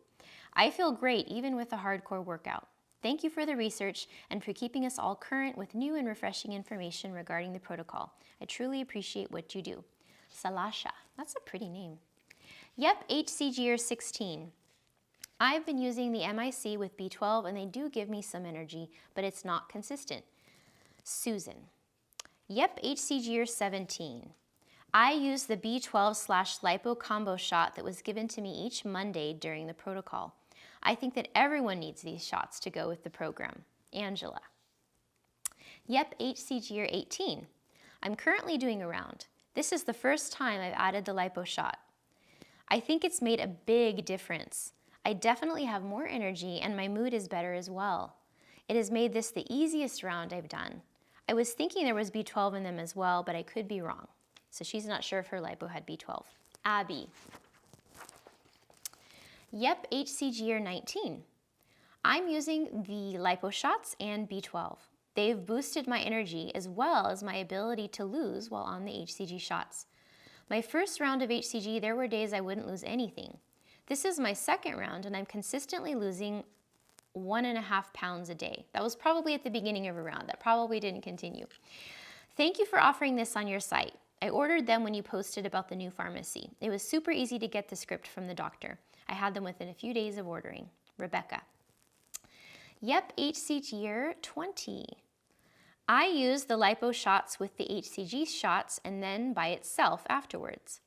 I feel great even with a hardcore workout. Thank you for the research and for keeping us all current with new and refreshing information regarding the protocol. I truly appreciate what you do. Salasha, that's a pretty name. Yep, hCG year 16. I've been using the MIC with B12 and they do give me some energy, but it's not consistent. Susan. Yep, hCG year 17. I used the B12/lipo combo shot that was given to me each Monday during the protocol. I think that everyone needs these shots to go with the program. Angela. Yep, hCG year 18. I'm currently doing a round. This is the first time I've added the lipo shot. I think it's made a big difference. I definitely have more energy and my mood is better as well. It has made this the easiest round I've done. I was thinking there was B12 in them as well, but I could be wrong. So she's not sure if her lipo had B12. Abby. Yep, hCG year 19. I'm using the lipo shots and B12. They've boosted my energy as well as my ability to lose while on the hCG shots. My first round of hCG, there were days I wouldn't lose anything. This is my second round and I'm consistently losing 1.5 pounds a day. That was probably at the beginning of a round. That probably didn't continue. Thank you for offering this on your site. I ordered them when you posted about the new pharmacy. It was super easy to get the script from the doctor. I had them within a few days of ordering. Rebecca. Yep, hCG year 20. I used the lipo shots with the hCG shots and then by itself afterwards.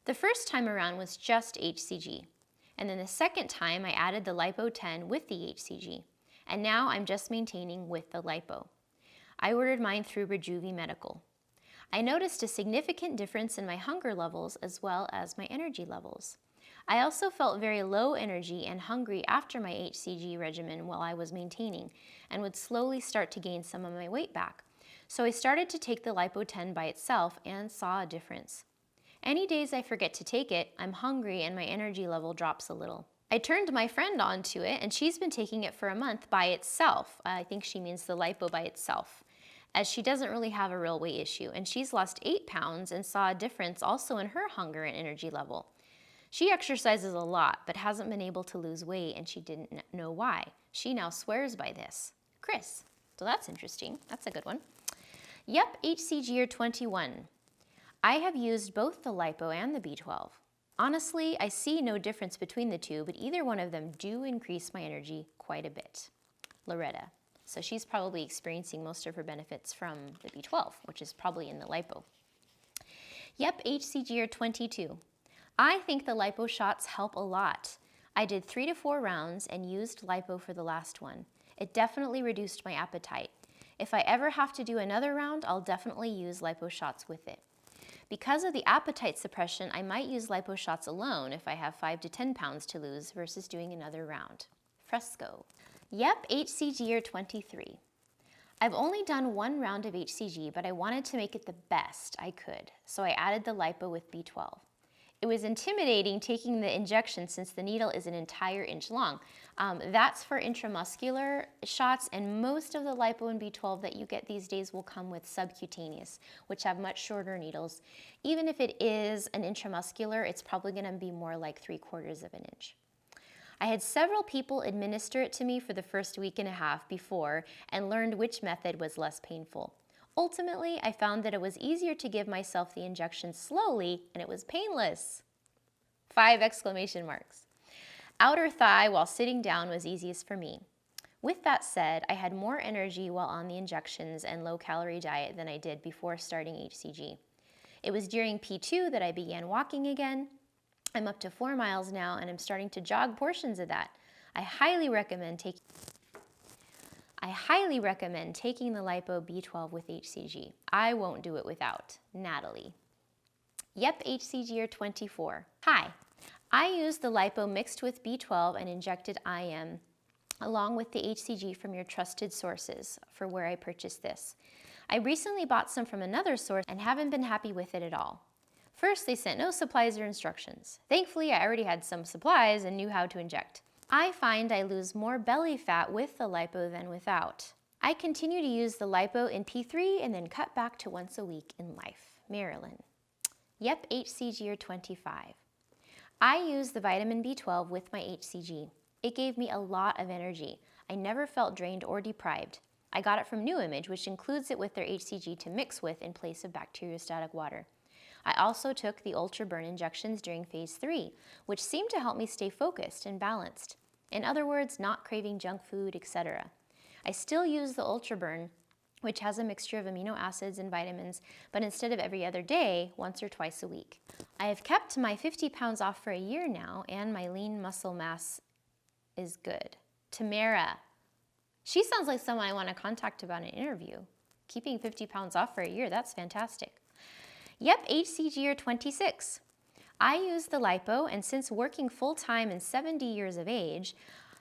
The first time around was just hCG, and then the second time I added the lipo 10 with the hCG, and now I'm just maintaining with the lipo. I ordered mine through Rejuvi Medical. I noticed a significant difference in my hunger levels as well as my energy levels. I also felt very low energy and hungry after my hCG regimen while I was maintaining, and would slowly start to gain some of my weight back. So I started to take the lipo 10 by itself and saw a difference. Any days I forget to take it, I'm hungry and my energy level drops a little. I turned my friend onto it and she's been taking it for a month by itself. I think she means the lipo by itself, as she doesn't really have a real weight issue, and she's lost 8 pounds and saw a difference also in her hunger and energy level. She exercises a lot but hasn't been able to lose weight and she didn't know why. She now swears by this. Chris. So that's interesting. That's a good one. Yep, hCG year 21. I have used both the lipo and the B12. Honestly, I see no difference between the two, but either one of them do increase my energy quite a bit. Loretta. So she's probably experiencing most of her benefits from the B12, which is probably in the lipo. Yep, hCG year 22. I think the lipo shots help a lot. I did 3 to 4 rounds and used lipo for the last one. It definitely reduced my appetite. If I ever have to do another round, I'll definitely use lipo shots with it. Because of the appetite suppression, I might use lipo shots alone if I have 5 to 10 pounds to lose versus doing another round. Fresco. Yep, hCG year 23. I've only done one round of hCG, but I wanted to make it the best I could, so I added the lipo with B12. It was intimidating taking the injection since the needle is an entire inch long. That's for intramuscular shots, and most of the lipo and B12 that you get these days will come with subcutaneous, which have much shorter needles. Even if it is an intramuscular, it's probably going to be more like 3/4 of an inch. I had several people administer it to me for the first week and a half before and learned which method was less painful. Ultimately, I found that it was easier to give myself the injection slowly and it was painless. 5 exclamation marks. Outer thigh while sitting down was easiest for me. With that said, I had more energy while on the injections and low-calorie diet than I did before starting hCG. It was during P2 that I began walking again. I'm up to 4 miles now and I'm starting to jog portions of that. I highly recommend taking the Lipo B12 with hCG. I won't do it without. Natalie. Yep, hCG 24. Hi. I used the Lipo mixed with B12 and injected IM along with the hCG from your trusted sources for where I purchased this. I recently bought some from another source and haven't been happy with it at all. First, they sent no supplies or instructions. Thankfully, I already had some supplies and knew how to inject. I find I lose more belly fat with the lipo than without. I continue to use the lipo in P3 and then cut back to once a week in life. Marilyn. Yep, hCG 25. I use the vitamin B12 with my hCG. It gave me a lot of energy. I never felt drained or deprived. I got it from New Image, which includes it with their hCG to mix with in place of bacteriostatic water. I also took the Ultra Burn injections during phase 3, which seemed to help me stay focused and balanced. In other words, not craving junk food, etc. I still use the Ultra Burn, which has a mixture of amino acids and vitamins, but instead of every other day, once or twice a week. I have kept my 50 pounds off for a year now, and my lean muscle mass is good. Tamara. She sounds like someone I want to contact about an interview. Keeping 50 pounds off for a year, that's fantastic. Yep, hCG 26. I use the lipo, and since working full-time and 70 years of age,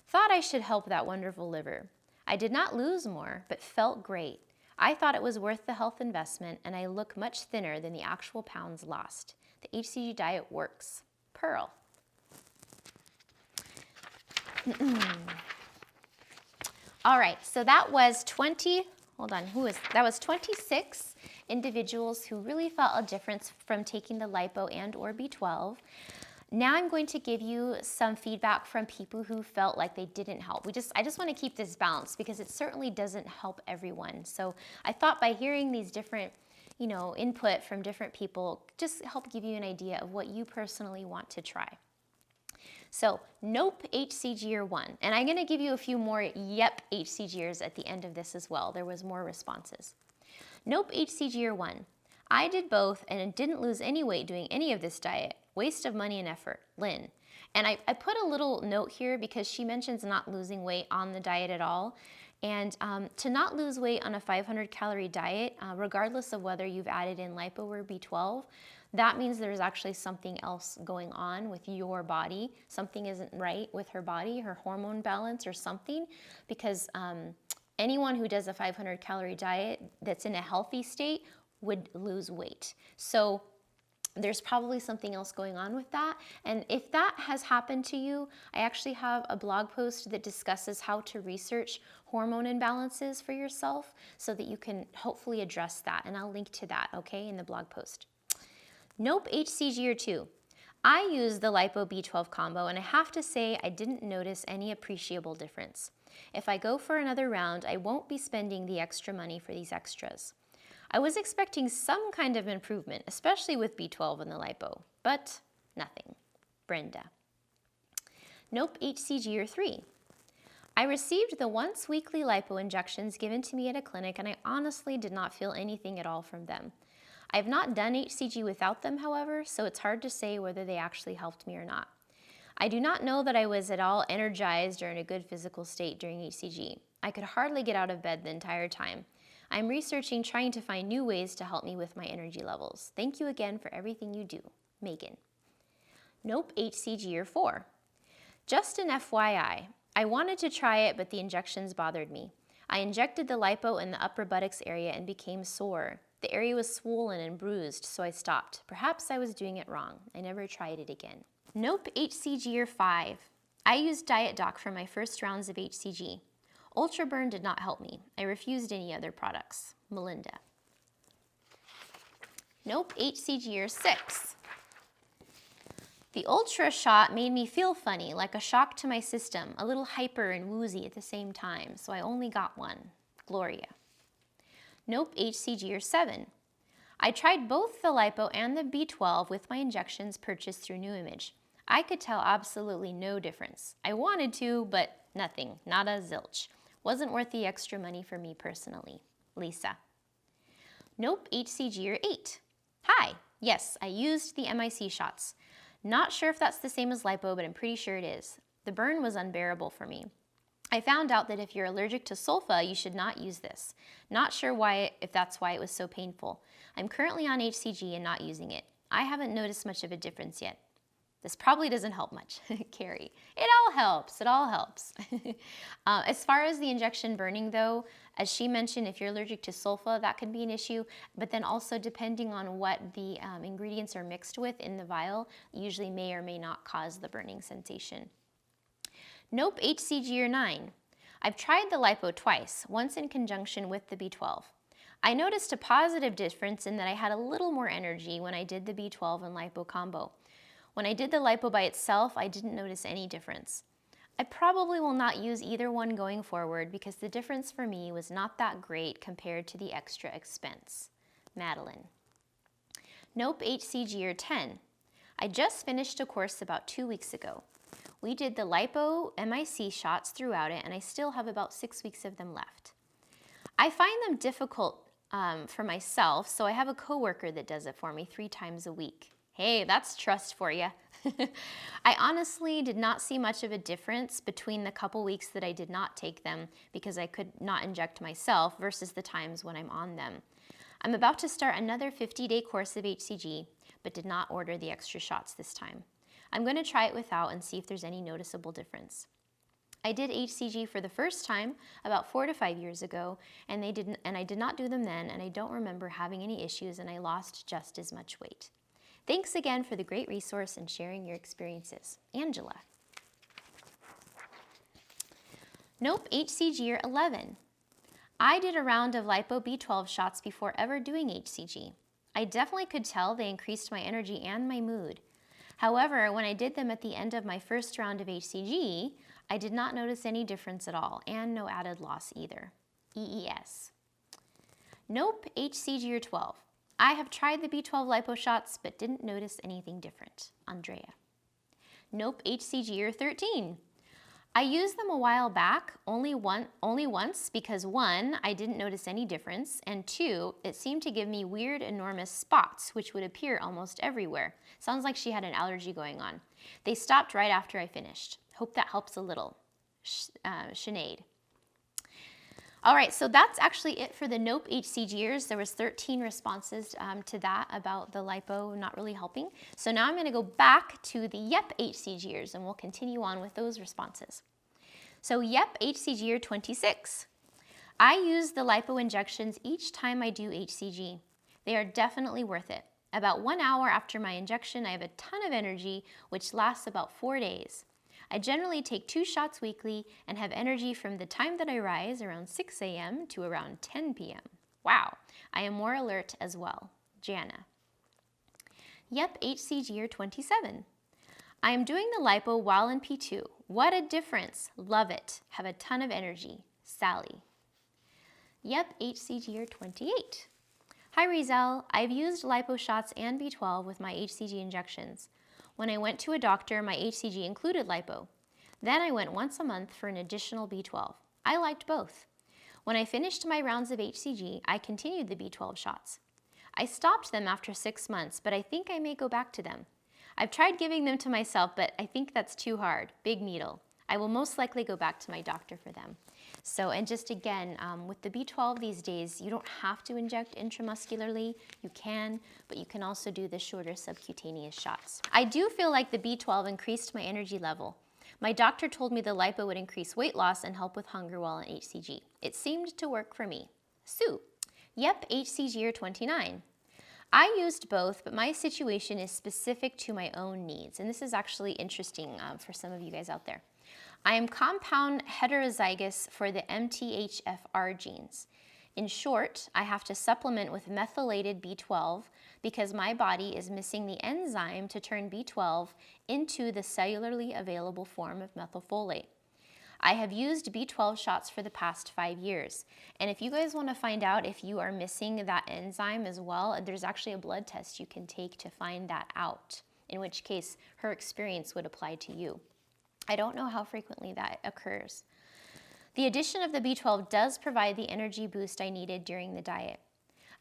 thought I should help that wonderful liver. I did not lose more, but felt great. I thought it was worth the health investment, and I look much thinner than the actual pounds lost. The hCG diet works. Pearl. All right, so that was 26 individuals who really felt a difference from taking the lipo and or B12. Now I'm going to give you some feedback from people who felt like they didn't help. I just want to keep this balanced because it certainly doesn't help everyone. So I thought by hearing these different, input from different people, just help give you an idea of what you personally want to try. So, nope hCG 1. And I'm going to give you a few more yep hCGers at the end of this as well. There was more responses. Nope hCG 1. I did both and didn't lose any weight doing any of this diet. Waste of money and effort. Lynn. And I put a little note here because she mentions not losing weight on the diet at all. And to not lose weight on a 500 calorie diet, regardless of whether you've added in lipo or B12, that means there's actually something else going on with your body. Something isn't right with her body, her hormone balance or something, because anyone who does a 500 calorie diet that's in a healthy state would lose weight. So there's probably something else going on with that. And if that has happened to you, I actually have a blog post that discusses how to research hormone imbalances for yourself so that you can hopefully address that. And I'll link to that, okay, in the blog post. Nope hCG 2. I use the Lipo B12 combo and I have to say I didn't notice any appreciable difference. If I go for another round, I won't be spending the extra money for these extras. I was expecting some kind of improvement, especially with B12 and the lipo, but nothing. Brenda. Nope hCG 3. I received the once weekly lipo injections given to me at a clinic and I honestly did not feel anything at all from them. I have not done hCG without them, however, so it's hard to say whether they actually helped me or not. I do not know that I was at all energized or in a good physical state during hCG. I could hardly get out of bed the entire time. I'm researching trying to find new ways to help me with my energy levels. Thank you again for everything you do. Megan. Nope hCG 4. Just an FYI. I wanted to try it, but the injections bothered me. I injected the lipo in the upper buttocks area and became sore. The area was swollen and bruised, so I stopped. Perhaps I was doing it wrong. I never tried it again. Nope, hCG year 5. I used Diet Doc for my first rounds of hCG. Ultra Burn did not help me. I refused any other products. Melinda. Nope, hCG year 6. The Ultra shot made me feel funny, like a shock to my system, a little hyper and woozy at the same time, so I only got one. Gloria. Nope, hCG year 7. I tried both the lipo and the B12 with my injections purchased through New Image. I could tell absolutely no difference. I wanted to, but nothing, nada zilch. Wasn't worth the extra money for me personally. Lisa. Nope, hCG year 8. Hi, yes, I used the MIC shots. Not sure if that's the same as lipo, but I'm pretty sure it is. The burn was unbearable for me. I found out that if you're allergic to sulfa, you should not use this. Not sure if that's why it was so painful. I'm currently on hCG and not using it. I haven't noticed much of a difference yet. This probably doesn't help much. Carrie. It all helps. It all helps. As far as the injection burning though, as she mentioned, if you're allergic to sulfa, that could be an issue. But then also depending on what the ingredients are mixed with in the vial, usually may or may not cause the burning sensation. Nope, hCG year 9. I've tried the lipo twice, once in conjunction with the B12. I noticed a positive difference in that I had a little more energy when I did the B12 and lipo combo. When I did the lipo by itself, I didn't notice any difference. I probably will not use either one going forward because the difference for me was not that great compared to the extra expense. Madeline. Nope, hCG year 10. I just finished a course about 2 weeks ago. We did the lipo MIC shots throughout it and I still have about 6 weeks of them left. I find them difficult for myself, so I have a coworker that does it for me 3 times a week. Hey, that's trust for you. I honestly did not see much of a difference between the couple weeks that I did not take them because I could not inject myself versus the times when I'm on them. I'm about to start another 50-day course of hCG, but did not order the extra shots this time. I'm going to try it without and see if there's any noticeable difference. I did hCG for the first time about 4 to 5 years ago, and I did not do them then, and I don't remember having any issues, and I lost just as much weight. Thanks again for the great resource and sharing your experiences. Angela. Nope, hCG year 11. I did a round of lipo B12 shots before ever doing hCG. I definitely could tell they increased my energy and my mood. However, when I did them at the end of my first round of hCG, I did not notice any difference at all, and no added loss either. EES. Nope, hCG year 12. I have tried the B12 lipo shots, but didn't notice anything different. Andrea. Nope, hCG year 13. I used them a while back, only once, because 1, I didn't notice any difference, and 2, it seemed to give me weird, enormous spots, which would appear almost everywhere. Sounds like she had an allergy going on. They stopped right after I finished. Hope that helps a little. Sinead. All right, so that's actually it for the Nope hCG years. There was 13 responses to that about the lipo not really helping. So now I'm going to go back to the Yep hCG years and we'll continue on with those responses. So Yep hCG year 26. I use the lipo injections each time I do hCG. They are definitely worth it. About 1 hour after my injection, I have a ton of energy, which lasts about 4 days. I generally take 2 shots weekly and have energy from the time that I rise around 6 a.m. to around 10 p.m. Wow, I am more alert as well. Jana. Yep, hCG year 27. I am doing the lipo while in P2. What a difference. Love it. Have a ton of energy. Sally. Yep, hCG year 28. Hi Rizal, I've used lipo shots and B12 with my hCG injections. When I went to a doctor, my hCG included lipo. Then I went once a month for an additional B12. I liked both. When I finished my rounds of hCG, I continued the B12 shots. I stopped them after 6 months, but I think I may go back to them. I've tried giving them to myself, but I think that's too hard. Big needle. I will most likely go back to my doctor for them. So, and just again, with the B12 these days, you don't have to inject intramuscularly. You can, but you can also do the shorter subcutaneous shots. I do feel like the B12 increased my energy level. My doctor told me the lipo would increase weight loss and help with hunger while on hCG. It seemed to work for me. Sue. Yep, hCG year 29. I used both, but my situation is specific to my own needs, and this is actually interesting for some of you guys out there. I am compound heterozygous for the MTHFR genes. In short, I have to supplement with methylated B12 because my body is missing the enzyme to turn B12 into the cellularly available form of methylfolate. I have used B12 shots for the past 5 years, and if you guys want to find out if you are missing that enzyme as well, there's actually a blood test you can take to find that out, in which case her experience would apply to you. I don't know how frequently that occurs. The addition of the B12 does provide the energy boost I needed during the diet.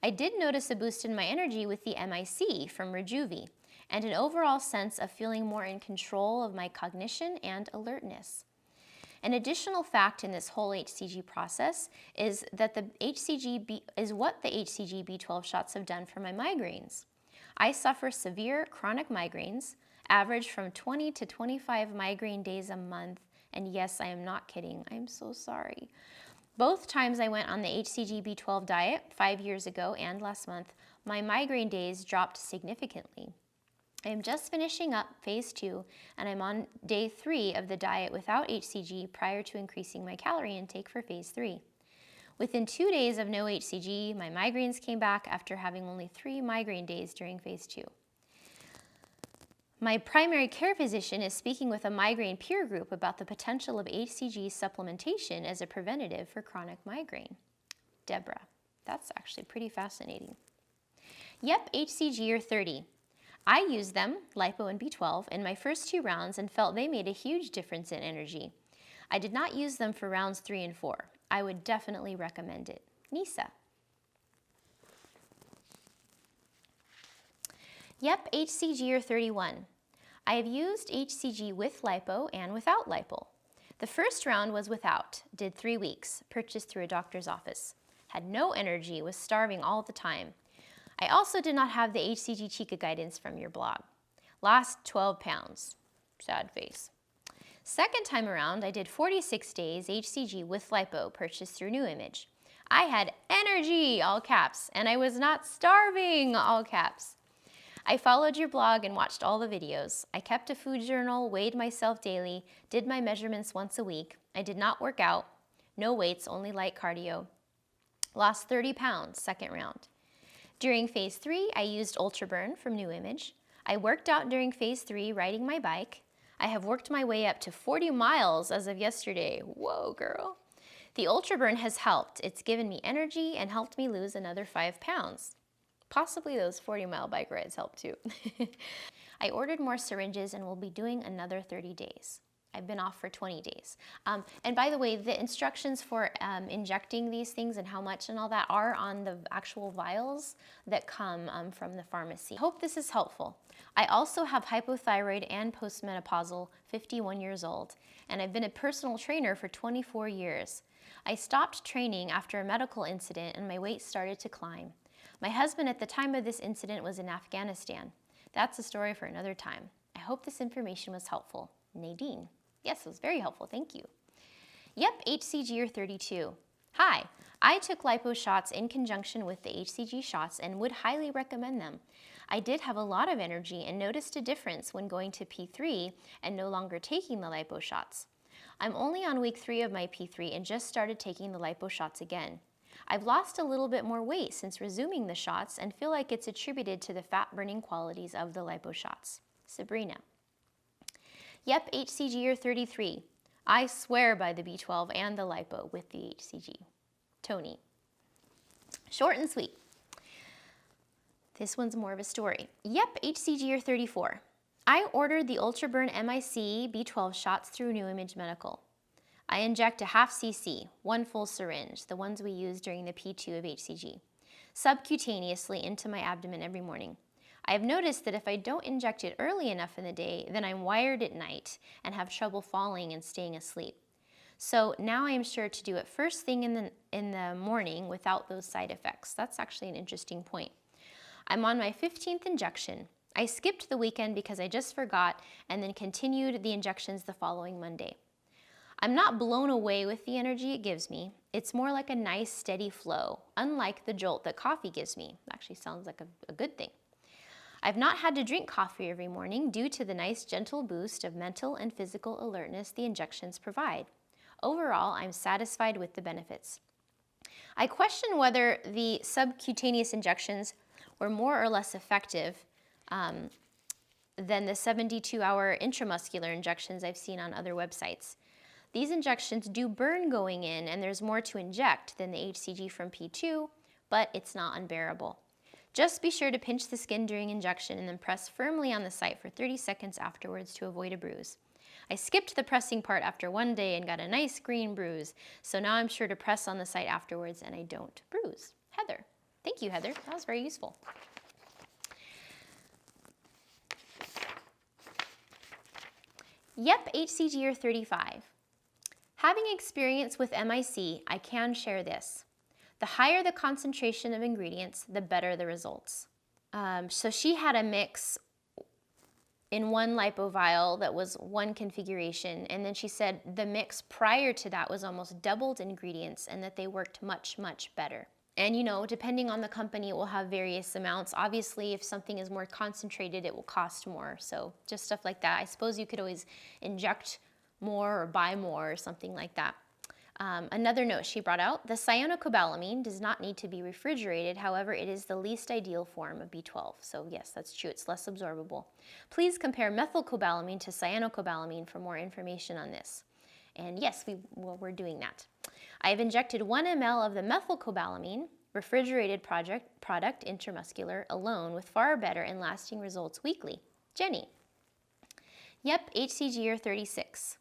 I did notice a boost in my energy with the MIC from Rejuvi, and an overall sense of feeling more in control of my cognition and alertness. An additional fact in this whole hCG process is that what the hCG B12 shots have done for my migraines. I suffer severe chronic migraines, average from 20 to 25 migraine days a month, and yes, I am not kidding. I'm so sorry. Both times I went on the hCG B12 diet 5 years ago and last month, my migraine days dropped significantly. I am just finishing up phase 2, and I'm on day 3 of the diet without hCG prior to increasing my calorie intake for phase 3. Within 2 days of no hCG, my migraines came back after having only 3 migraine days during phase 2. My primary care physician is speaking with a migraine peer group about the potential of hCG supplementation as a preventative for chronic migraine. Deborah, that's actually pretty fascinating. Yep, hCG year 30. I used them, Lipo and B12, in my first 2 rounds and felt they made a huge difference in energy. I did not use them for rounds 3 and 4. I would definitely recommend it. Nisa. Yep, hCG year 31. I have used hCG with Lipo and without Lipo. The first round was without, did 3 weeks, purchased through a doctor's office. Had no energy, was starving all the time. I also did not have the hCG Chica guidance from your blog. Lost 12 pounds. Sad face. Second time around, I did 46 days hCG with Lipo purchased through New Image. I had energy, all caps, and I was not starving, all caps. I followed your blog and watched all the videos. I kept a food journal, weighed myself daily, did my measurements once a week. I did not work out. No weights, only light cardio. Lost 30 pounds, second round. During phase 3, I used Ultra Burn from New Image. I worked out during phase 3 riding my bike. I have worked my way up to 40 miles as of yesterday. Whoa, girl. The Ultra Burn has helped. It's given me energy and helped me lose another 5 pounds. Possibly those 40-mile bike rides helped too. I ordered more syringes and will be doing another 30 days. I've been off for 20 days. And by the way, the instructions for injecting these things and how much and all that are on the actual vials that come from the pharmacy. Hope this is helpful. I also have hypothyroid and postmenopausal, 51 years old, and I've been a personal trainer for 24 years. I stopped training after a medical incident and my weight started to climb. My husband at the time of this incident was in Afghanistan. That's a story for another time. I hope this information was helpful. Nadine. Yes, it was very helpful, thank you. Yep, hCG year 32. Hi, I took Lipo shots in conjunction with the hCG shots and would highly recommend them. I did have a lot of energy and noticed a difference when going to P3 and no longer taking the Lipo shots. I'm only on week 3 of my P3 and just started taking the Lipo shots again. I've lost a little bit more weight since resuming the shots and feel like it's attributed to the fat-burning qualities of the Lipo shots. Sabrina. Yep, hCG year 33. I swear by the B12 and the Lipo with the hCG. Tony. Short and sweet. This one's more of a story. Yep, hCG year 34. I ordered the Ultra Burn MIC B12 shots through New Image Medical. I inject a half cc, 1 full syringe, the ones we use during the P2 of hCG, subcutaneously into my abdomen every morning. I have noticed that if I don't inject it early enough in the day, then I'm wired at night and have trouble falling and staying asleep. So now I am sure to do it first thing in the morning without those side effects. That's actually an interesting point. I'm on my 15th injection. I skipped the weekend because I just forgot and then continued the injections the following Monday. I'm not blown away with the energy it gives me. It's more like a nice steady flow, unlike the jolt that coffee gives me. Actually sounds like a good thing. I've not had to drink coffee every morning due to the nice gentle boost of mental and physical alertness the injections provide. Overall, I'm satisfied with the benefits. I question whether the subcutaneous injections were more or less effective than the 72-hour intramuscular injections I've seen on other websites. These injections do burn going in, and there's more to inject than the hCG from P2, but it's not unbearable. Just be sure to pinch the skin during injection and then press firmly on the site for 30 seconds afterwards to avoid a bruise. I skipped the pressing part after one day and got a nice green bruise, so now I'm sure to press on the site afterwards and I don't bruise. Heather. Thank you, Heather. That was very useful. Yep, hCG 35. Having experience with MIC, I can share this. The higher the concentration of ingredients, the better the results. So she had a mix in one lipo vial that was one configuration, and then she said the mix prior to that was almost doubled ingredients and that they worked much, much better. And you know, depending on the company, it will have various amounts. Obviously, if something is more concentrated, it will cost more. So just stuff like that. I suppose you could always inject more or buy more or something like that. Another note she brought out, the cyanocobalamin does not need to be refrigerated. However, it is the least ideal form of B12. So yes, that's true. It's less absorbable. Please compare methylcobalamin to cyanocobalamin for more information on this. And yes, we're doing that. I have injected 1 ml of the methylcobalamin, refrigerated product intramuscular, alone with far better and lasting results weekly. Jenny. Yep, hCG 36.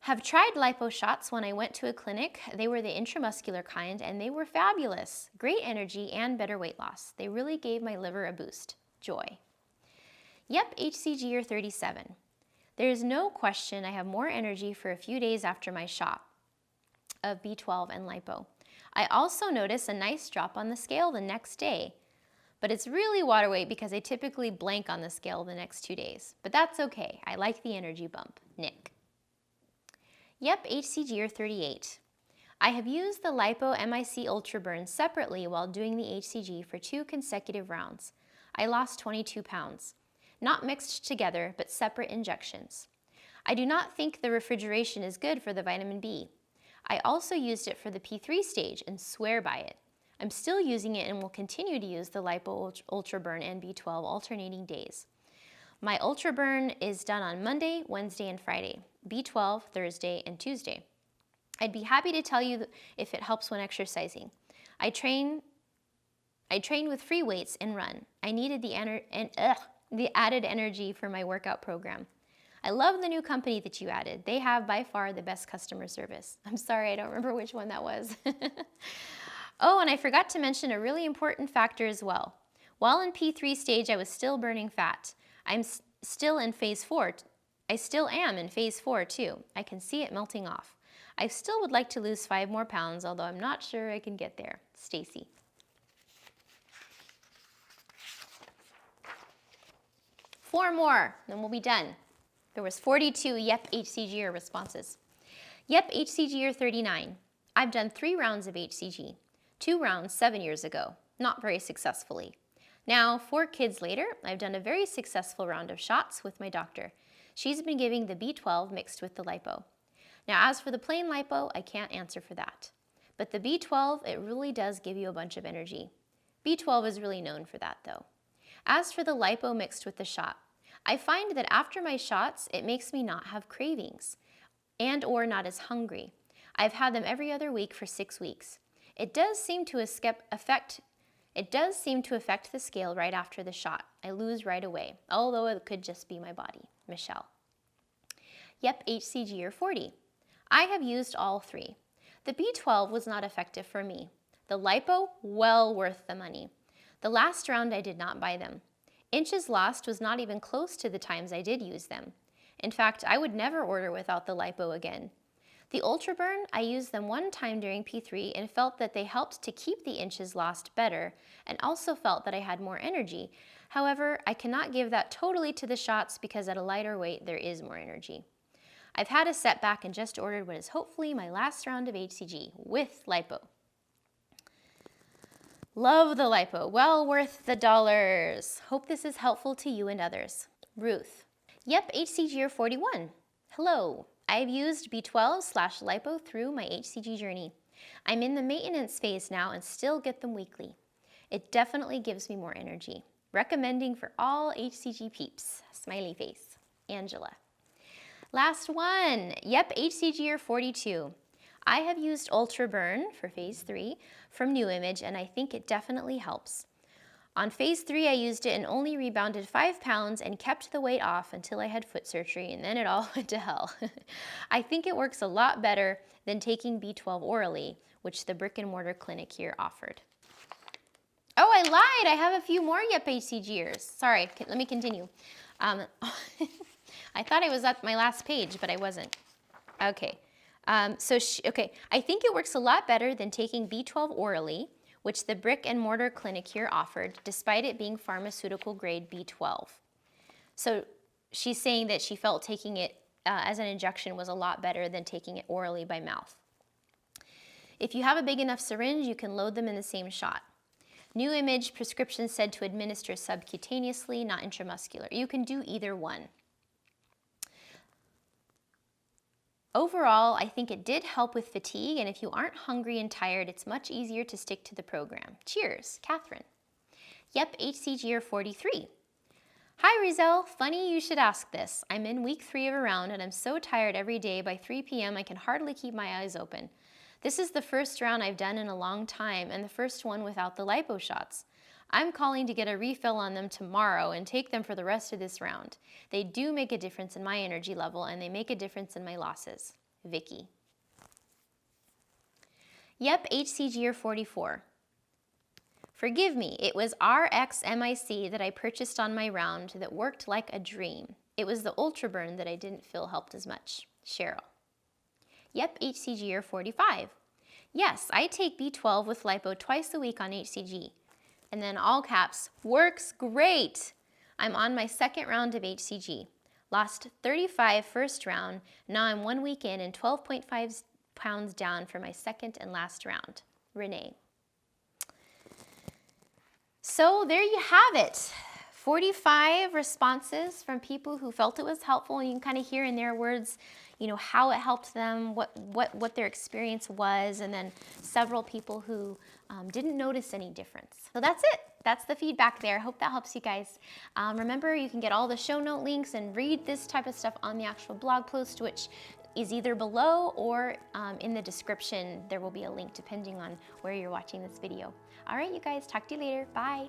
Have tried lipo shots when I went to a clinic. They were the intramuscular kind and they were fabulous. Great energy and better weight loss. They really gave my liver a boost. Joy. Yep, hCG 37. There is no question I have more energy for a few days after my shot of B12 and lipo. I also notice a nice drop on the scale the next day, but it's really water weight because I typically blank on the scale the next 2 days. But that's okay. I like the energy bump. Nick. Yep, hCG 38. I have used the Lipo MIC Ultra Burn separately while doing the hCG for 2 consecutive rounds. I lost 22 pounds. Not mixed together, but separate injections. I do not think the refrigeration is good for the vitamin B. I also used it for the P3 stage and swear by it. I'm still using it and will continue to use the Lipo Ultra Burn and B12 alternating days. My Ultra Burn is done on Monday, Wednesday, and Friday. B12 Thursday and Tuesday. I'd be happy to tell you if it helps when exercising. I train with free weights and run. I needed the added energy for my workout program. I love the new company that you added. They have by far the best customer service. I'm sorry, I don't remember which one that was. Oh, and I forgot to mention a really important factor as well. While in P3 stage, I was still burning fat. I'm still in phase 4. I still am in phase 4 too. I can see it melting off. I still would like to lose 5 more pounds, although I'm not sure I can get there. Stacy. Four more, then we'll be done. There was 42 Yep hCG responses. Yep hCG 39. I've done 3 rounds of hCG. 2 rounds 7 years ago, not very successfully. Now, 4 kids later, I've done a very successful round of shots with my doctor. She's been giving the B12 mixed with the lipo. Now, as for the plain lipo, I can't answer for that. But the B12, it really does give you a bunch of energy. B12 is really known for that though. As for the lipo mixed with the shot, I find that after my shots, it makes me not have cravings and or not as hungry. I've had them every other week for 6 weeks. It does seem to affect the scale right after the shot. I lose right away, although it could just be my body. Michelle. Yep, hCG 40. I have used all 3. The B12 was not effective for me. The lipo, well worth the money. The last round I did not buy them. Inches lost was not even close to the times I did use them. In fact, I would never order without the lipo again. The Ultra Burn, I used them one time during P3 and felt that they helped to keep the inches lost better, and also felt that I had more energy. However, I cannot give that totally to the shots because at a lighter weight there is more energy. I've had a setback and just ordered what is hopefully my last round of hCG with Lipo. Love the Lipo, well worth the dollars. Hope this is helpful to you and others. Ruth. Yep, hCG 41. Hello. I've used B12/Lipo through my hCG journey. I'm in the maintenance phase now and still get them weekly. It definitely gives me more energy. Recommending for all hCG peeps. Smiley face. Angela. Last one. Yep, hCG 42. I have used Ultra Burn for phase 3 from New Image, and I think it definitely helps. On phase 3, I used it and only rebounded 5 pounds and kept the weight off until I had foot surgery, and then it all went to hell. I think it works a lot better than taking B12 orally, which the brick and mortar clinic here offered. Oh, I lied. I have a few more Yep hCGers. Sorry, let me continue. I thought I was at my last page, but I wasn't. Okay. I think it works a lot better than taking B12 orally, which the brick and mortar clinic here offered, despite it being pharmaceutical grade B12. So she's saying that she felt taking it as an injection was a lot better than taking it orally by mouth. If you have a big enough syringe, you can load them in the same shot. New Image prescription said to administer subcutaneously, not intramuscular. You can do either one. Overall, I think it did help with fatigue, and if you aren't hungry and tired, it's much easier to stick to the program. Cheers, Catherine. Yep, hCG 43. Hi, Rizal. Funny you should ask this. I'm in week 3 of a round, and I'm so tired every day. By 3 p.m., I can hardly keep my eyes open. This is the first round I've done in a long time, and the first one without the Lipo shots. I'm calling to get a refill on them tomorrow and take them for the rest of this round. They do make a difference in my energy level, and they make a difference in my losses. Vicky. Yep, hCG 44. Forgive me, it was RxMIC that I purchased on my round that worked like a dream. It was the Ultra Burn that I didn't feel helped as much. Cheryl. Yep, hCG 45. Yes, I take B12 with Lipo twice a week on hCG. And then all caps, works great. I'm on my second round of hCG. Lost 35 first round, now I'm 1 week in and 12.5 pounds down for my second and last round. Renee. So there you have it. 45 responses from people who felt it was helpful. You can kind of hear in their words, you know, how it helped them, what their experience was, and then several people who didn't notice any difference. So that's it. That's the feedback there. Hope that helps you guys. Remember, you can get all the show note links and read this type of stuff on the actual blog post, which is either below or in the description. There will be a link depending on where you're watching this video. All right, you guys, talk to you later. Bye.